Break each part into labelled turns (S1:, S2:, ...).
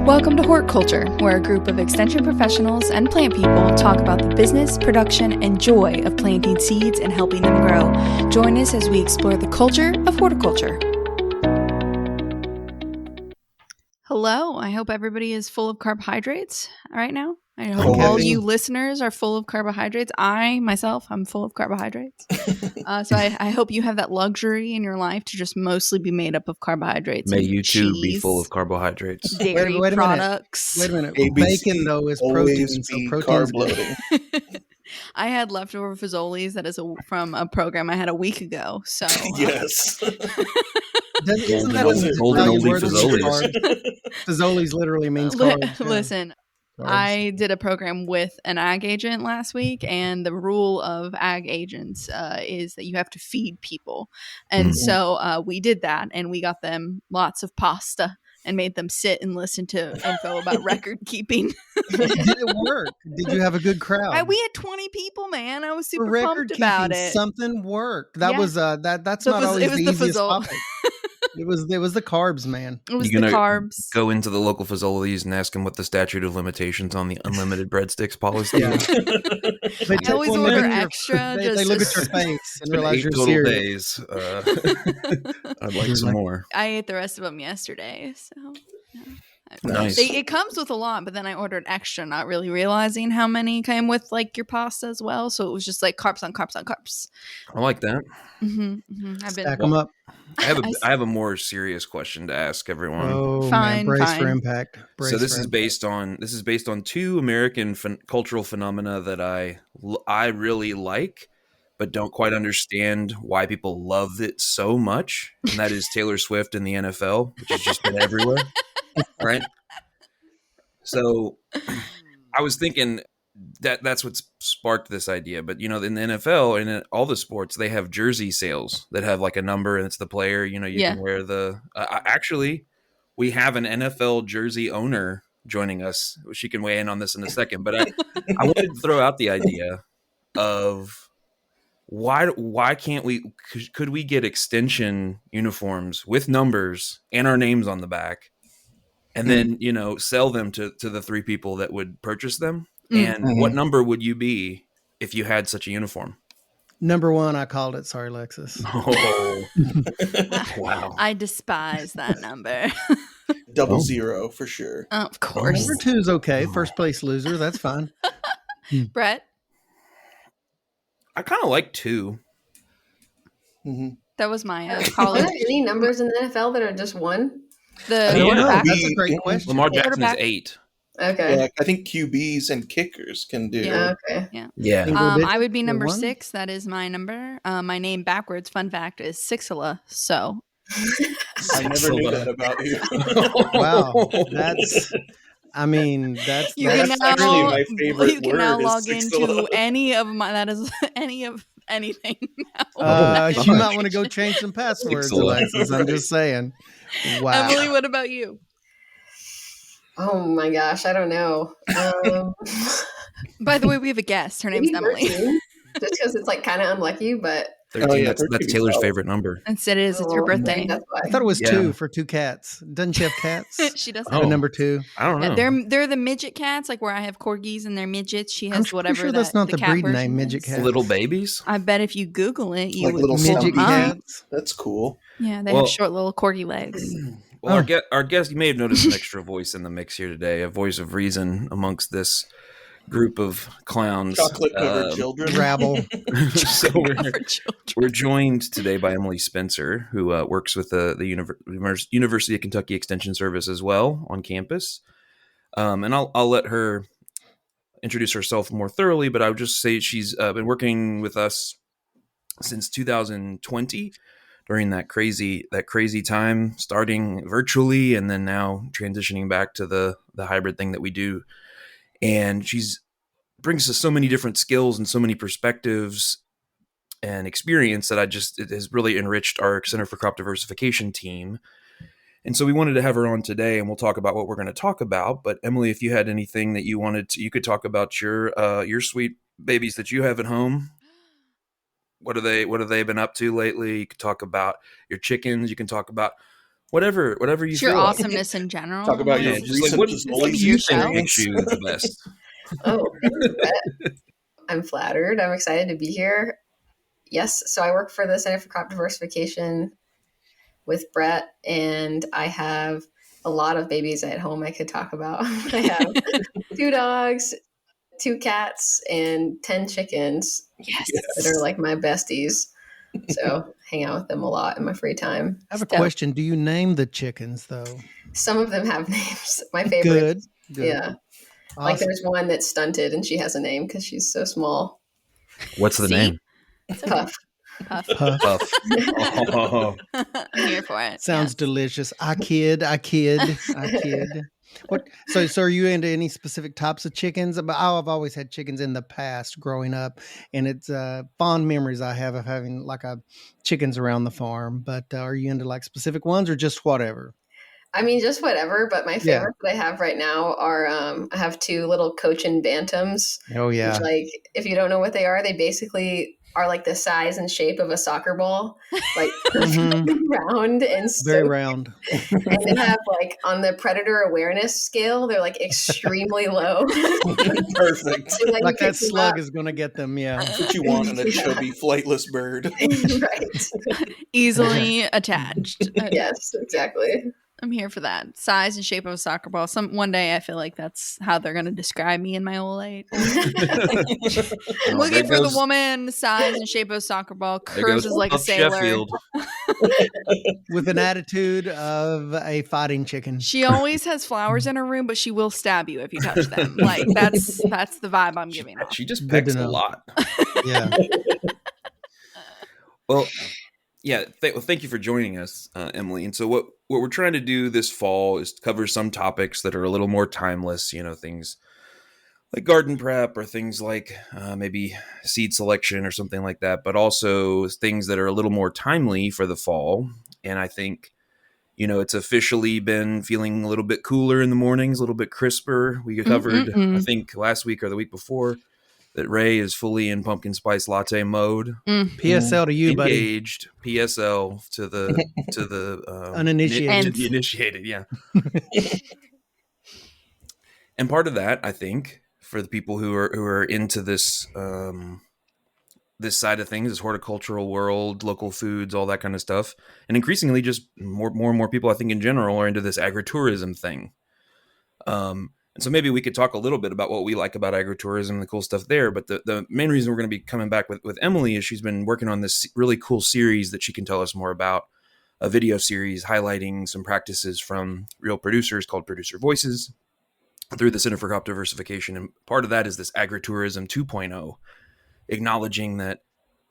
S1: Welcome to Horticulture, where a group of extension professionals and plant people talk about the business, production, and joy of planting seeds and helping them grow. Join us as we explore the culture of horticulture. Hello, I hope everybody is full of carbohydrates right now. I hope all you listeners are full of carbohydrates. I'm full of carbohydrates. So I hope you have that luxury in your life to just mostly be made up of carbohydrates.
S2: May
S1: and
S2: you too be
S1: cheese,
S2: full of carbohydrates.
S1: dairy
S3: wait
S1: products.
S3: Wait a minute.
S4: ABC,
S3: Bacon, though, is protein. So protein's
S4: carb loading.
S1: I had leftover Fazoli's that is from a program I had a week ago. So
S4: Yes.
S3: Isn't that
S2: Golden
S3: Italian
S2: oldie
S3: word for
S2: Fazoli's.
S3: carbs? Fazoli's literally means carbs. Yeah.
S1: Listen,
S3: Carbs.
S1: I did a program with an ag agent last week, and the rule of ag agents is that you have to feed people. And so we did that, and we got them lots of pasta and made them sit and listen to info about record keeping.
S3: Did it work? Did you have a good crowd?
S1: We had 20 people, man. I was super
S3: For record
S1: pumped about
S3: keeping,
S1: it.
S3: something worked. That was that's
S1: So
S3: not always the easiest
S1: Fazol.
S3: topic. It was the carbs, man.
S1: It was
S2: You're
S1: the
S2: gonna
S1: carbs.
S2: Go into the local Fazoli's and ask them what the statute of limitations on the unlimited breadsticks policy
S3: Yeah.
S2: is.
S3: They
S1: I always
S3: one
S1: order
S3: look at your-
S1: extra.
S3: They look at your face and realize
S2: 8
S3: you're
S2: total
S3: serious.
S2: days. I'd like some more.
S1: I ate the rest of them yesterday. So yeah.
S2: Nice.
S1: It comes with a lot, but then I ordered extra, not really realizing how many came with like your pasta as well. So it was just like carbs on carbs on carbs.
S2: I like that.
S1: I've been
S3: Stack them up.
S2: I have a more serious question to ask everyone.
S3: Oh,
S1: Fine,
S3: man. Brace
S1: fine.
S3: for impact.
S2: So this is based on two American cultural phenomena that I really like, but don't quite understand why people love it so much, and that is Taylor Swift and the NFL, which has just been everywhere, right? So I was thinking that's what sparked this idea. But, in the NFL and in all the sports, they have jersey sales that have like a number and it's the player, you can wear the actually, we have an NFL jersey owner joining us. She can weigh in on this in a second. But I wanted to throw out the idea of why can't could we get extension uniforms with numbers and our names on the back and then, sell them to the 3 people that would purchase them? And what number would you be if you had such a uniform?
S3: Number 1, I called it. Sorry, Lexus.
S2: Oh, wow.
S1: I despise that number.
S4: 00 for sure.
S1: Of course.
S3: Number 2 is okay. First place loser. That's fine.
S1: Brett?
S2: I kind of like 2.
S1: That was my
S5: Are
S1: college.
S5: there any numbers in the NFL that are just 1?
S1: The
S3: That's
S1: quarterback.
S3: a great question.
S2: Lamar Jackson is
S1: Quarterback.
S2: 8.
S5: Okay.
S4: Yeah, I think QBs and kickers can do.
S5: Yeah, okay.
S2: Yeah.
S1: I would be number
S3: One?
S1: 6. That is my number. My name backwards, fun fact, is Sixela. So
S4: I never knew that about you.
S3: Wow. That's
S1: you can now,
S4: actually my favorite
S1: you can now
S4: word is
S1: log
S4: Sixela.
S1: into any of anything now.
S3: you might want to go change some passwords,
S2: Excellent.
S3: Alexis. I'm just saying. Wow.
S1: Emily, what about you?
S5: Oh my gosh, I don't know.
S1: By the way, we have a guest. Her name's
S5: Maybe
S1: Emily.
S5: 13, just because it's like kind of unlucky, but
S2: 13,
S4: Oh, yeah,
S2: that's
S4: 13
S2: Taylor's
S4: is
S2: favorite number.
S1: Instead, it is. It's her
S5: I
S1: birthday.
S5: think that's why.
S3: I thought it was
S2: Yeah.
S3: 2 for 2 cats. Doesn't she have cats?
S1: She does.
S2: Oh.
S3: Or number 2.
S2: I don't know.
S1: They're the midget cats, like where I have corgis and they're midgets. She has
S3: I'm pretty
S1: whatever.
S3: sure that's not the
S1: cat
S3: breed
S1: version
S3: name, midget
S1: is.
S3: cat.
S2: Little babies?
S1: I bet if you Google it, you
S4: Like
S1: would.
S4: little
S3: Midget
S4: Stumpy.
S3: cats.
S4: That's cool.
S1: Yeah, they
S2: Well-
S1: have short little corgi legs.
S2: Well, our guest, you may have noticed an extra voice in the mix here today, a voice of reason amongst this group of clowns.
S4: Chocolate covered children.
S3: Rabble.
S2: So
S1: For children.
S2: we're joined today by Emily Spencer, who works with the University of Kentucky Extension Service as well on campus. And I'll let her introduce herself more thoroughly, but I would just say she's been working with us since 2020 during that crazy time, starting virtually and then now transitioning back to the hybrid thing that we do. And she's brings us so many different skills and so many perspectives and experience that it has really enriched our Center for Crop Diversification team. And so we wanted to have her on today, and we'll talk about what we're going to talk about. But Emily, if you had anything that you could talk about your sweet babies that you have at home. What have they been up to lately? You could talk about your chickens. You can talk about whatever you
S1: It's your
S2: feel like.
S1: awesomeness in general.
S4: Talk about your
S1: Like,
S2: just like
S4: recent
S2: what
S1: just
S2: do
S1: be
S2: you think
S1: yourself.
S2: makes you the best?
S5: Oh, thanks, Brett. I'm flattered. I'm excited to be here. Yes, so I work for the Center for Crop Diversification with Brett, and I have a lot of babies at home I could talk about. I have 2 dogs, 2 cats, and 10 chickens
S1: Yes.
S5: that are like my besties. So hang out with them a lot in my free time.
S3: I have a question. Do you name the chickens though?
S5: Some of them have names. My favorite.
S3: Good.
S5: Yeah.
S3: Awesome.
S5: Like there's one that's stunted and she has a name because she's so small.
S2: What's the name?
S5: Puff.
S1: Puff.
S2: Puff. Oh.
S1: I'm here for it.
S3: Sounds delicious. I kid. What? So are you into any specific types of chickens? I've always had chickens in the past growing up, and it's fond memories I have of having like chickens around the farm. But are you into like specific ones or just whatever?
S5: I mean, just whatever. But my favorites that I have right now are I have 2 little Cochin Bantams.
S3: Oh yeah.
S5: Which, like, if you don't know what they are, they basically are like the size and shape of a soccer ball, like round and
S3: very round.
S5: And they have like on the predator awareness scale, they're like extremely low.
S4: Perfect.
S5: So,
S3: like that slug is going to get them. Yeah.
S4: That's what you want in a chubby, flightless bird.
S5: Right.
S1: Easily attached.
S5: Yes, exactly.
S1: I'm here for that. Size and shape of a soccer ball. One day I feel like that's how they're going to describe me in my old age. Looking for the woman, size and shape of a soccer ball, curves like a sailor.
S2: Sheffield.
S3: With an attitude of a fighting chicken.
S1: She always has flowers in her room, but she will stab you if you touch them. Like that's the vibe I'm giving off.
S2: She just pecks a lot.
S3: Yeah.
S2: Well, yeah. Thank you for joining us, Emily. And so what we're trying to do this fall is cover some topics that are a little more timeless. You know, things like garden prep or things like maybe seed selection or something like that, but also things that are a little more timely for the fall. And I think, you know, it's officially been feeling a little bit cooler in the mornings, a little bit crisper. We covered, I think last week or the week before, that Ray is fully in pumpkin spice latte mode.
S3: PSL to you, buddy.
S2: Engaged. PSL to the
S3: uninitiated.
S2: The initiated, yeah. And part of that, I think, for the people who are into this this side of things, this horticultural world, local foods, all that kind of stuff, and increasingly just more and more people, I think, in general, are into this agritourism thing. And so maybe we could talk a little bit about what we like about agritourism, the cool stuff there. But the main reason we're going to be coming back with Emily is she's been working on this really cool series that she can tell us more about, a video series highlighting some practices from real producers called Producer Voices through the Center for Crop Diversification. And part of that is this Agritourism 2.0, acknowledging that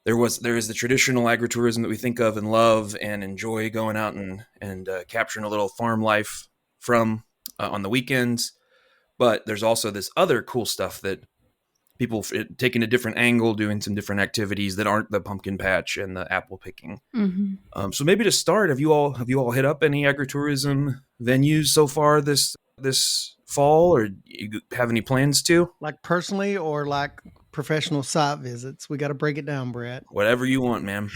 S2: there is the traditional agritourism that we think of and love and enjoy going out and capturing a little farm life from on the weekends. But there's also this other cool stuff that people taking a different angle, doing some different activities that aren't the pumpkin patch and the apple picking. Mm-hmm. So maybe to start, have you all hit up any agritourism venues so far this fall, or you have any plans to?
S3: Like personally or like professional site visits? We got to break it down, Brett.
S2: Whatever you want, ma'am.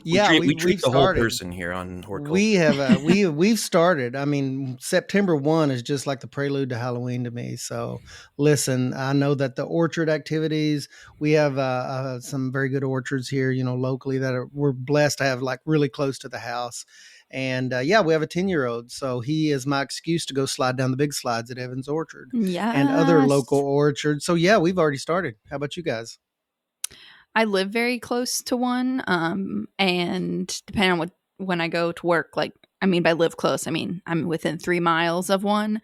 S3: Yeah,
S2: we treat the whole person here on Horticulture.
S3: We have we've started. I mean, September 1 is just like the prelude to Halloween to me. So listen, I know that the orchard activities, we have some very good orchards here, you know, locally that we're blessed to have like really close to the house. And we have a 10-year-old. So he is my excuse to go slide down the big slides at Evans Orchard and other local orchards. So yeah, we've already started. How about you guys?
S1: I live very close to one. And depending on when I go to work, like, I mean, by live close, I mean, I'm within 3 miles of one.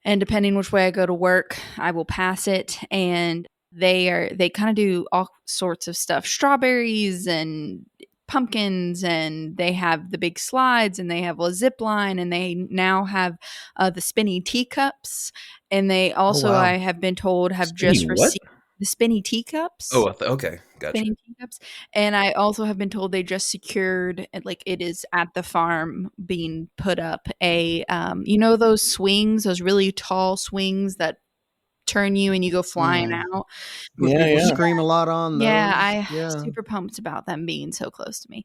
S1: And depending which way I go to work, I will pass it. And they kind of do all sorts of stuff, strawberries and pumpkins, and they have the big slides, and they have a zip line, and they now have the spinny teacups, and they also, I have been told, have just received the spinny teacups.
S2: Oh, okay, gotcha.
S1: Spinny teacups, and I also have been told they just secured, like, it is at the farm being put up a those swings, those really tall swings that turn you and you go flying out.
S3: People scream a lot on those.
S1: I'm super pumped about them being so close to me.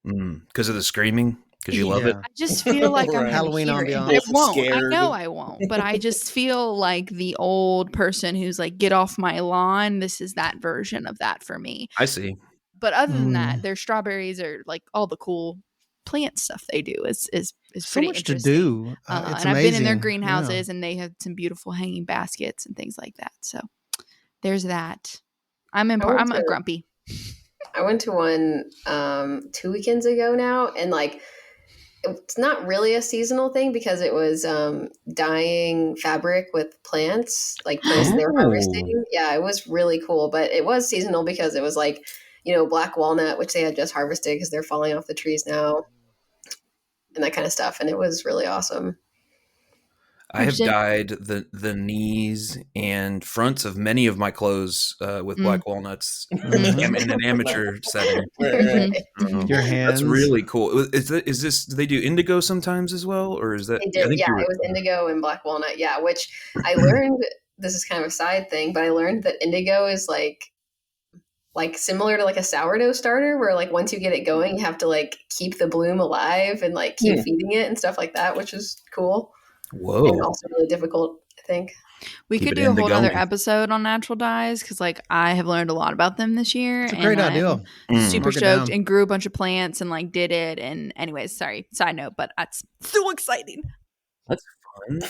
S2: Because of the screaming? because you love it.
S1: I just feel like I'm
S4: Right.
S1: gonna
S3: Halloween
S1: hear it.
S3: ambiance.
S1: I
S4: Both
S1: won't.
S4: scared.
S1: I know I won't. But I just feel like the old person who's like, "Get off my lawn." This is that version of that for me.
S2: I see.
S1: But other than that,
S3: Mm.
S1: their strawberries are like all the cool plant stuff they do is
S3: So
S1: pretty
S3: much to
S1: interesting.
S3: do. It's
S1: And I've been in their
S3: amazing.
S1: greenhouses, and they have some beautiful hanging baskets and things like that. So there's that. I'm grumpy.
S5: I went to one 2 weekends ago now, and like it's not really a seasonal thing because it was dyeing fabric with plants, like plants that they were
S2: Oh.
S5: harvesting. Yeah, it was really cool, but it was seasonal because it was like, black walnut, which they had just harvested because they're falling off the trees now, and that kind of stuff. And it was really awesome.
S2: I have dyed the knees and fronts of many of my clothes with black walnuts in an amateur setting.
S3: Your hands.
S2: That's really cool. Is this? Do they do indigo sometimes as well, or is that?
S5: They did, yeah. It was indigo and black walnut, yeah. Which I learned. This is kind of a side thing, but I learned that indigo is like similar to like a sourdough starter, where like once you get it going, you have to like keep the bloom alive and like keep feeding it and stuff like that, which is cool.
S2: Whoa.
S5: And also really difficult, I think.
S1: We could do a whole other episode on natural dyes because, like, I have learned a lot about them this year.
S3: It's a great idea.
S1: Super stoked and grew a bunch of plants and like did it. And anyways, sorry, side note, but that's so exciting.
S2: That's fun.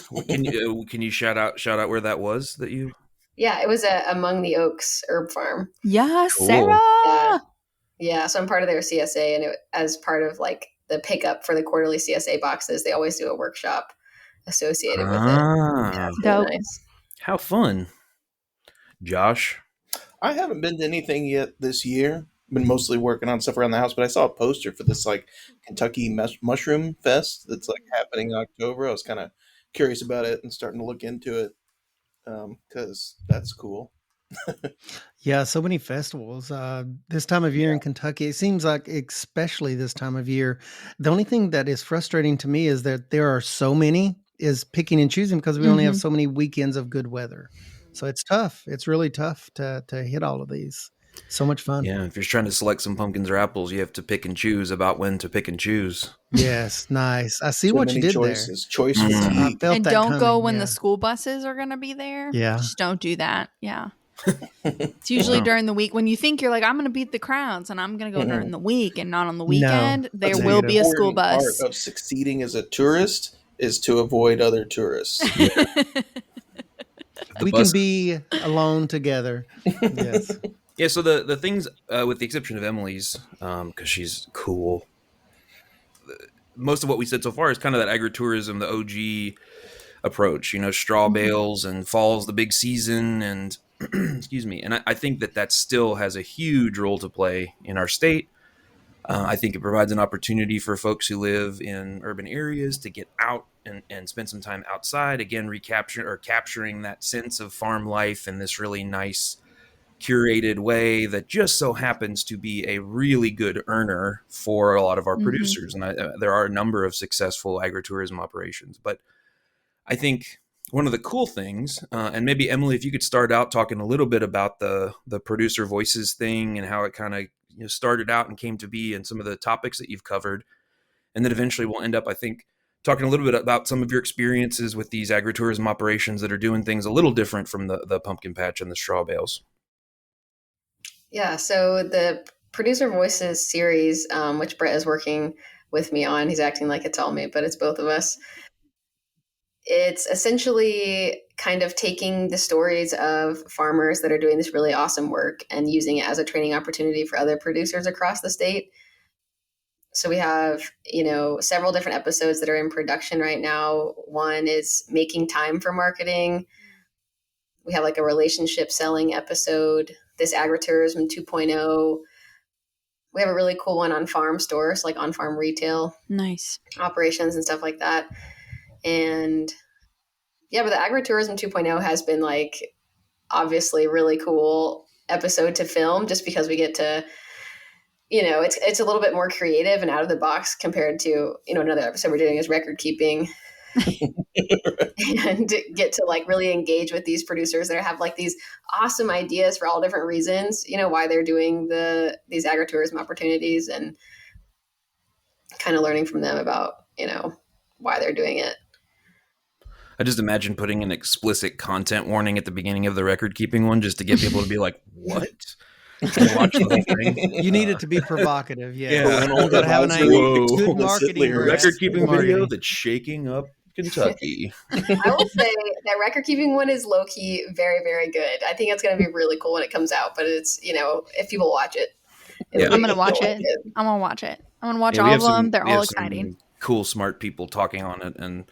S2: Can you shout out where that was that you?
S5: Yeah, it was Among the Oaks herb farm.
S1: Yeah,
S2: Cool.
S1: Sarah.
S5: Yeah, so I'm part of their CSA, and as part of like the pickup for the quarterly CSA boxes, they always do a workshop associated with it. Yeah, it's really nice.
S2: How fun. Josh?
S4: I haven't been to anything yet this year. Been mostly working on stuff around the house, but I saw a poster for this like Kentucky Mushroom Fest that's like happening in October. I was kind of curious about it and starting to look into it because that's cool.
S3: Yeah, so many festivals. This time of year in Kentucky, it seems like especially this time of year, the only thing that is frustrating to me is that there are so many is picking and choosing because we only have so many weekends of good weather. So it's tough. It's really tough to hit all of these. So much fun.
S2: Yeah, if you're trying to select some pumpkins or apples, you have to pick and choose about when to pick and choose.
S3: Yes, nice. I see what you did
S4: choices.
S3: there.
S4: Choice fatigue.
S1: And don't go when the school buses are going to be there.
S3: Yeah.
S1: Just don't do that. Yeah. It's usually during the week when you think you're like, I'm going to beat the crowds and I'm going to go during the week and not on the weekend. No, there will be a school bus.
S4: Part of succeeding as a tourist is to avoid other tourists.
S3: We can be alone together. Yes.
S2: Yeah, so the things, with the exception of Emily's, because she's cool, most of what we said so far is kind of that agritourism, the OG approach, straw bales and fall's the big season and excuse me. And I think that still has a huge role to play in our state. I think it provides an opportunity for folks who live in urban areas to get out and spend some time outside, again, capturing that sense of farm life in this really nice, curated way that just so happens to be a really good earner for a lot of our producers. And there are a number of successful agritourism operations. But I think one of the cool things, and maybe Emily, if you could start out talking a little bit about the producer voices thing and how it kind of started out and came to be and some of the topics that you've covered. And then eventually we'll end up, I think, talking a little bit about some of your experiences with these agritourism operations that are doing things a little different from the pumpkin patch and the straw bales.
S5: Yeah, so the Producer Voices series, which Brett is working with me on, he's acting like it's all me, but it's both of us. It's essentially kind of taking the stories of farmers that are doing this really awesome work and using it as a training opportunity for other producers across the state. So we have, several different episodes that are in production right now. One is making time for marketing. We have like a relationship selling episode, this Agritourism 2.0. We have a really cool one on farm stores, like on farm retail.
S1: Nice.
S5: Operations and stuff like that. And yeah, but the Agritourism 2.0 has been like obviously really cool episode to film just because we get to, it's a little bit more creative and out of the box compared to, another episode we're doing is record keeping. And get to like really engage with these producers that have like these awesome ideas for all different reasons, why they're doing these agritourism opportunities. And kind of learning from them about, why they're doing it.
S2: I just imagine putting an explicit content warning at the beginning of the record keeping one just to get people to be like, what? And watch the whole thing.
S3: You need it to be provocative. Yeah.
S4: Parental
S3: You gotta have an
S4: advisory,
S3: angle. Good
S4: explicit
S3: marketing,
S4: lyrics.
S3: Brett.
S2: Record keeping
S3: Good
S2: video
S3: marketing.
S2: that's shaking up Kentucky.
S5: I will say that record keeping one is low key very, very good. I think it's going to be really cool when it comes out, but it's, if people watch it.
S2: Yeah.
S1: I'm gonna watch it. I'm gonna watch it. I'm gonna watch
S2: Yeah, we
S1: all
S2: have
S1: of them.
S2: some-
S1: They're
S2: we
S1: all
S2: have some
S1: exciting.
S2: cool, smart people talking on it, and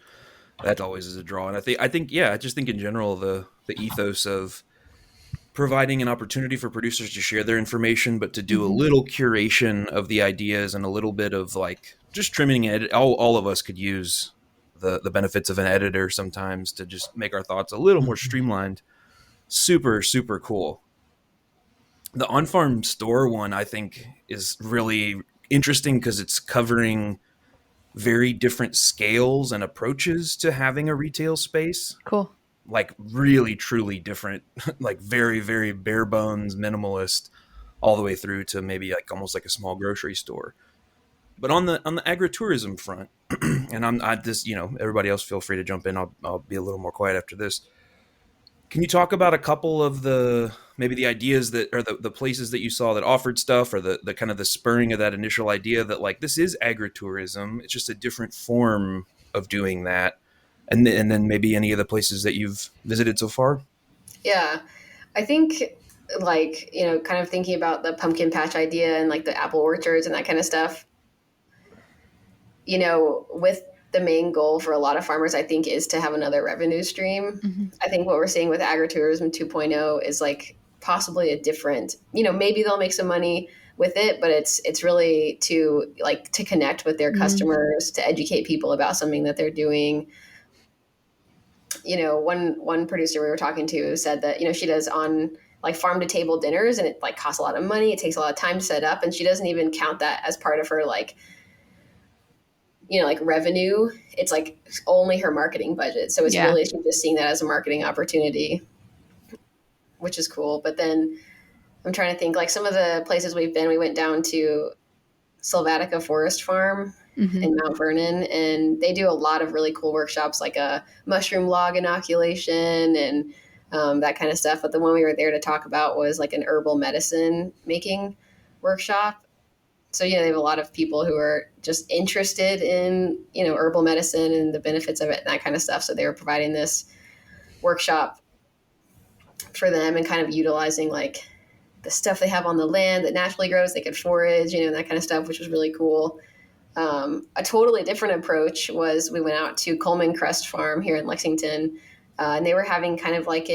S2: that always is a draw. And I think, yeah, I just think in general the ethos of providing an opportunity for producers to share their information, but to do a little curation of the ideas and a little bit of like just trimming it. All of us could use the benefits of an editor sometimes to just make our thoughts a little more streamlined. Super, super cool. The on-farm store one, I think, is really interesting because it's covering very different scales and approaches to having a retail space.
S1: Cool.
S2: Like really, truly different, like very, very bare bones, minimalist, all the way through to maybe like almost like a small grocery store. But on the agritourism front, and I just, everybody else feel free to jump in. I'll be a little more quiet after this. Can you talk about a couple of maybe the ideas that, or the places that you saw that offered stuff, or the kind of the spurring of that initial idea that like, this is agritourism. It's just a different form of doing that. And then maybe any of the places that you've visited so far?
S5: Yeah. I think like, kind of thinking about the pumpkin patch idea and like the apple orchards and that kind of stuff, with the main goal for a lot of farmers, I think, is to have another revenue stream.
S1: Mm-hmm.
S5: I think what we're seeing with Agritourism 2.0 is like possibly a different, maybe they'll make some money with it, but it's really to connect with their customers, to educate people about something that they're doing. One producer we were talking to said that, she does on like farm to table dinners, and it like costs a lot of money. It takes a lot of time to set up, and she doesn't even count that as part of her like revenue. It's like only her marketing budget. So it's really, she's just seeing that as a marketing opportunity, which is cool. But then I'm trying to think like some of the places we've been, we went down to Sylvatica Forest Farm in Mount Vernon, and they do a lot of really cool workshops, like a mushroom log inoculation and that kind of stuff. But the one we were there to talk about was like an herbal medicine making workshop. So, they have a lot of people who are just interested in, herbal medicine and the benefits of it and that kind of stuff. So they were providing this workshop for them and kind of utilizing like the stuff they have on the land that naturally grows. They could forage, and that kind of stuff, which was really cool. A totally different approach was we went out to Coleman Crest Farm here in Lexington, and they were having kind of like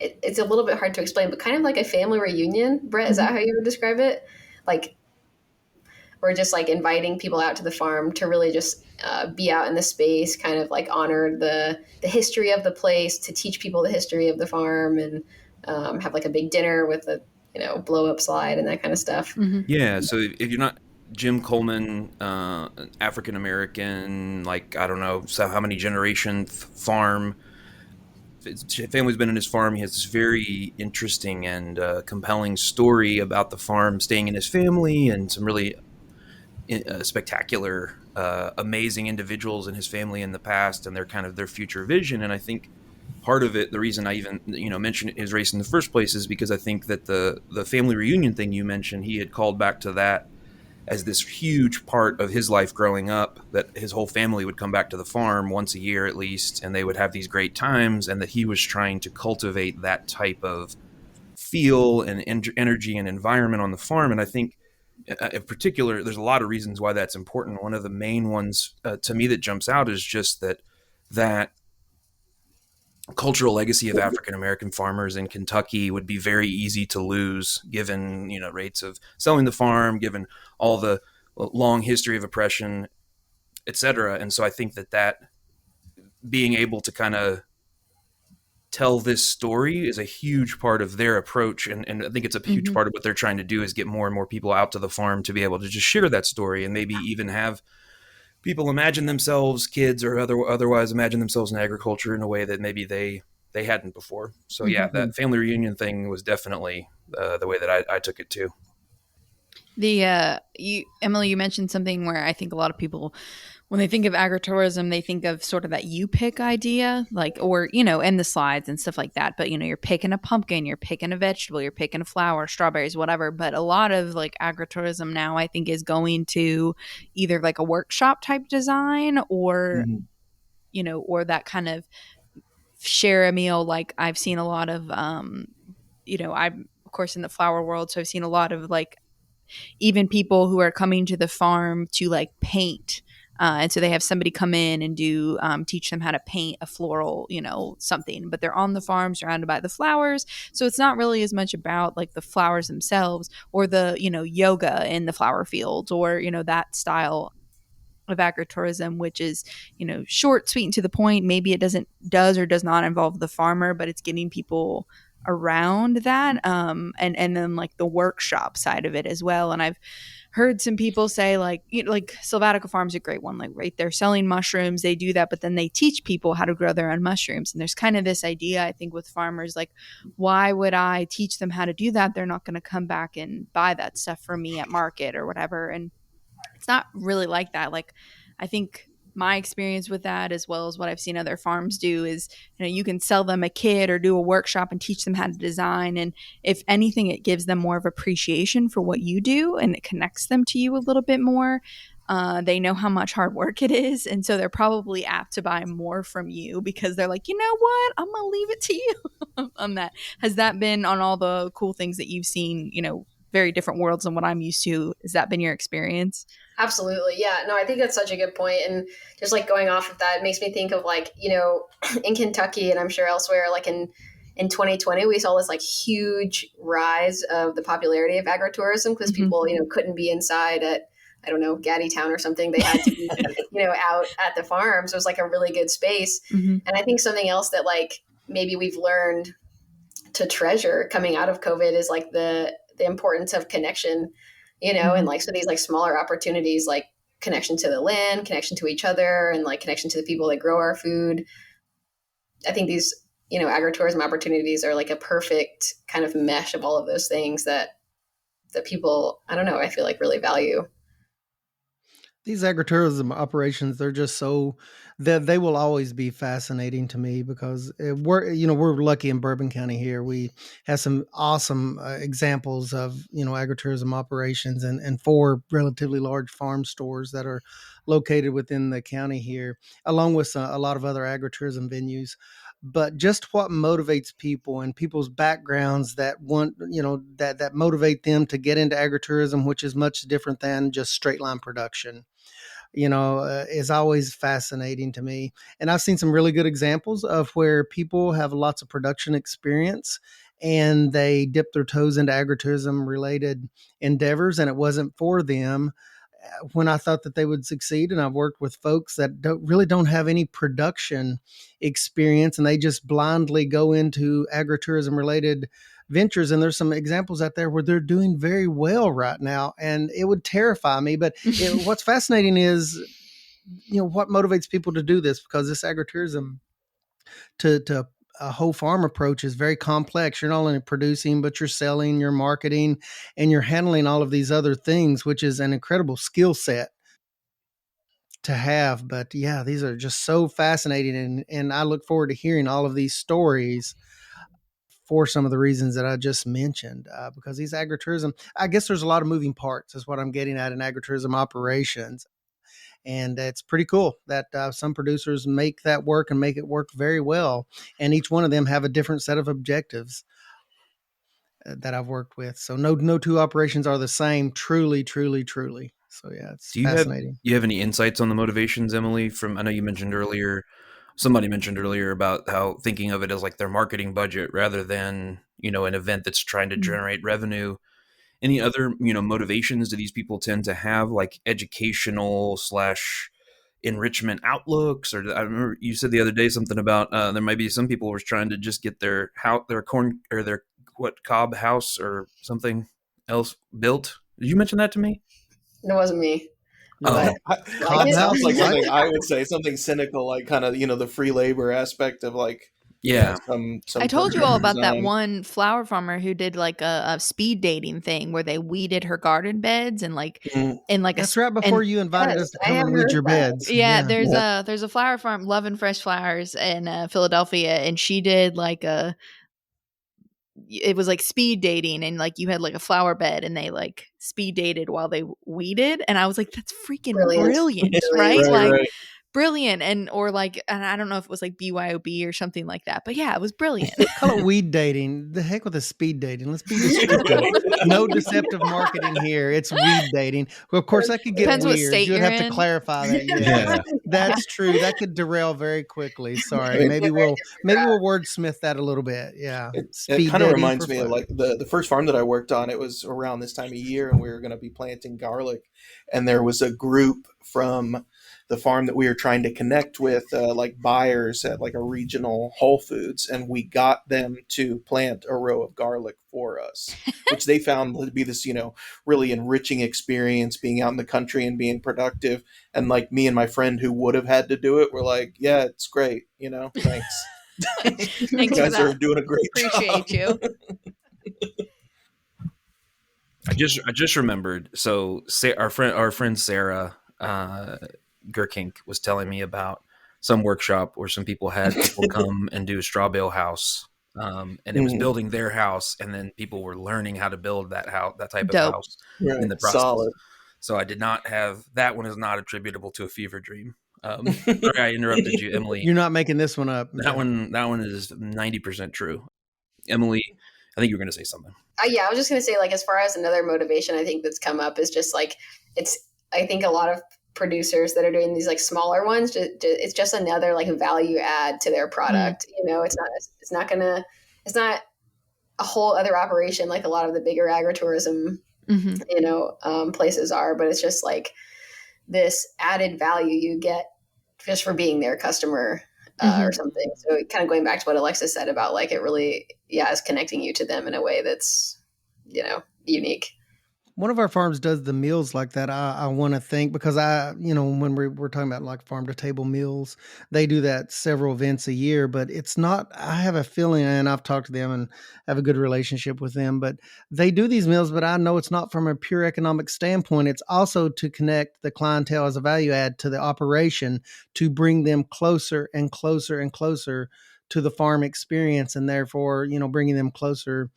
S5: it's a little bit hard to explain, but kind of like a family reunion. Brett, is that how you would describe it? Like, we're just like inviting people out to the farm to really just be out in the space, kind of like honor the history of the place, to teach people the history of the farm, and have like a big dinner with a blow up slide and that kind of stuff.
S2: Yeah. So if you're not Jim Coleman, African American, like I don't know, so how many generations farm. His family's been in his farm. He has this very interesting and compelling story about the farm staying in his family, and some really spectacular, amazing individuals in his family in the past, and their future vision. And I think part of it, the reason I even mentioned his race in the first place, is because I think that the family reunion thing you mentioned, he had called back to that as this huge part of his life growing up, that his whole family would come back to the farm once a year at least, and they would have these great times, and that he was trying to cultivate that type of feel and energy and environment on the farm. And I think in particular, there's a lot of reasons why that's important. One of the main ones to me that jumps out is just that cultural legacy of African American farmers in Kentucky would be very easy to lose, given rates of selling the farm, given all the long history of oppression, etc. And so I think that being able to kind of tell this story is a huge part of their approach, and I think it's a huge part of what they're trying to do, is get more and more people out to the farm to be able to just share that story, and maybe even have people imagine themselves, kids or otherwise imagine themselves in agriculture in a way that maybe they hadn't before. So yeah, that family reunion thing was definitely the way that I took it too.
S1: Emily, you mentioned something where I think a lot of people, when they think of agritourism, they think of sort of that you pick idea, like, or, and the slides and stuff like that. But, you're picking a pumpkin, you're picking a vegetable, you're picking a flower, strawberries, whatever. But a lot of like agritourism now, I think, is going to either like a workshop type design or, or that kind of share a meal. Like I've seen a lot of, I'm of course in the flower world. So I've seen a lot of like even people who are coming to the farm to like paint. And so they have somebody come in and do teach them how to paint a floral, something. But they're on the farm surrounded by the flowers, so it's not really as much about like the flowers themselves or the yoga in the flower fields or that style of agritourism, which is short, sweet, and to the point. Maybe it does or does not involve the farmer, but it's getting people around that, and then like the workshop side of it as well. And I've heard some people say like like Sylvatica Farm's a great one, like right, they're selling mushrooms, they do that, but then they teach people how to grow their own mushrooms. And there's kind of this idea, I think, with farmers, like, why would I teach them how to do that? They're not going to come back and buy that stuff from me at market or whatever. And it's not really like that. Like, I think my experience with that, as well as what I've seen other farms do, is you can sell them a kit or do a workshop and teach them how to design, and if anything, it gives them more of appreciation for what you do and it connects them to you a little bit more. They know how much hard work it is, and so they're probably apt to buy more from you because they're like, you know what, I'm gonna leave it to you on that. Has that been on all the cool things that you've seen, very different worlds than what I'm used to? Has that been your experience?
S5: Absolutely. Yeah. No, I think that's such a good point. And just like going off of that, it makes me think of like, in Kentucky and I'm sure elsewhere, like in 2020, we saw this like huge rise of the popularity of agritourism because people, couldn't be inside at, I don't know, Gaddy Town or something. They had to be, out at the farms. It was like a really good space. Mm-hmm. And I think something else that like maybe we've learned to treasure coming out of COVID is like the importance of connection, mm-hmm. and like, so these like smaller opportunities, like connection to the land, connection to each other, and like connection to the people that grow our food. I think these, agritourism opportunities are like a perfect kind of mesh of all of those things that people, I don't know, I feel like really value.
S3: These agritourism operations, they're just so that they will always be fascinating to me because we're lucky in Bourbon County here. We have some awesome examples of, agritourism operations and 4 relatively large farm stores that are located within the county here, along with a lot of other agritourism venues. But just what motivates people and people's backgrounds that want, that motivate them to get into agritourism, which is much different than just straight line production, is always fascinating to me. And I've seen some really good examples of where people have lots of production experience and they dip their toes into agritourism related endeavors and it wasn't for them when I thought that they would succeed. And I've worked with folks that don't have any production experience and they just blindly go into agritourism related ventures. And there's some examples out there where they're doing very well right now. And it would terrify me. But what's fascinating is, what motivates people to do this, because this agritourism to a whole farm approach is very complex. You're not only producing, but you're selling, you're marketing, and you're handling all of these other things, which is an incredible skill set to have. But yeah, these are just so fascinating. And I look forward to hearing all of these stories for some of the reasons that I just mentioned, because these agritourism, I guess there's a lot of moving parts is what I'm getting at in agritourism operations. And it's pretty cool that some producers make that work and make it work very well. And each one of them have a different set of objectives that I've worked with. So no 2 operations are the same, truly, truly, truly. So yeah, it's fascinating.
S2: Do you have any insights on the motivations, Emily? I know somebody mentioned earlier about how thinking of it as like their marketing budget rather than, an event that's trying to generate revenue. Any other, motivations do these people tend to have, like educational / enrichment outlooks? Or I remember you said the other day something about there might be some people who are trying to just get their house, their corn or their cob house or something else built. Did you mention that to me?
S5: It wasn't me.
S2: Oh,
S4: it sounds like something I would say, something cynical, like kind of, the free labor aspect of like
S2: Yeah.
S4: Some
S1: I told you all
S4: programs
S1: about that
S4: design.
S1: one flower farmer who did like a speed dating thing where they weeded her garden beds and like
S4: Mhm.
S1: in like
S3: That's right before you invited
S5: Yes,
S3: us to
S5: I
S3: come
S5: have
S3: and weed
S5: heard
S3: your
S5: that.
S3: beds.
S1: yeah,
S4: Yeah.
S1: there's a flower farm, Love and Fresh Flowers in Philadelphia, and she did like it was like speed dating, and like you had like a flower bed and they like speed dated while they weeded, and I was like, that's freaking
S5: Brilliant.
S1: brilliant,
S5: Really,
S1: right? Like
S4: Right.
S1: brilliant. And or like, and I don't know if it was like BYOB or something like that, but yeah, it was brilliant.
S3: Call it weed dating. The heck with the speed dating. Let's be descriptive. No deceptive marketing here. It's weed dating. Well, of course, that could get
S1: Depends what
S3: weird.
S1: state
S3: You would
S1: you're
S3: have to
S1: in.
S3: clarify that. Yes,
S2: Yeah.
S3: that's true. That could derail very quickly. Sorry.
S4: I mean,
S3: Maybe we'll wordsmith that a little bit. Yeah,
S4: it
S3: speed
S4: kind of
S3: dating for
S4: reminds me of
S3: fun.
S4: like the first farm that I worked on. It was around this time of year, and we were going to be planting garlic, and there was a group from the farm that we were trying to connect with, like buyers at like a regional Whole Foods, and we got them to plant a row of garlic for us, which they found to be this, really enriching experience being out in the country and being productive. And like me and my friend who would have had to do it, were like, yeah, it's great, thanks. You
S1: Thanks for
S4: guys are
S1: that.
S4: doing a great
S1: Appreciate
S4: job.
S1: you.
S2: I just remembered. So our friend Sarah Gerkink was telling me about some workshop where some people had people come and do a straw bale house, and it was
S4: Mhm.
S2: building their house, and then people were learning how to build that type of
S1: Dope.
S2: house
S4: Right.
S2: in the process.
S4: Solid.
S2: So I did not have that one is not attributable to a fever dream. Sorry, I interrupted you, Emily.
S3: You're not making this one up.
S2: That one is 90% true. Emily, I think you were going to say something.
S5: Yeah, I was just going to say, like, as far as another motivation, I think that's come up is just like, I think a lot of producers that are doing these like smaller ones, it's just another like value add to their product. It's not a whole other operation like a lot of the bigger agritourism, places are, but it's just like this added value you get just for being their customer. Or something. So kind of going back to what Alexis said about like it really, is connecting you to them in a way that's, unique.
S3: One of our farms does the meals like that. I want to think because when we're talking about like farm to table meals, they do that several events a year, but it's not, I have a feeling, and I've talked to them and have a good relationship with them, but they do these meals, but I know it's not from a pure economic standpoint. It's also to connect the clientele as a value add to the operation to bring them closer and closer and closer to the farm experience. And therefore, bringing them closer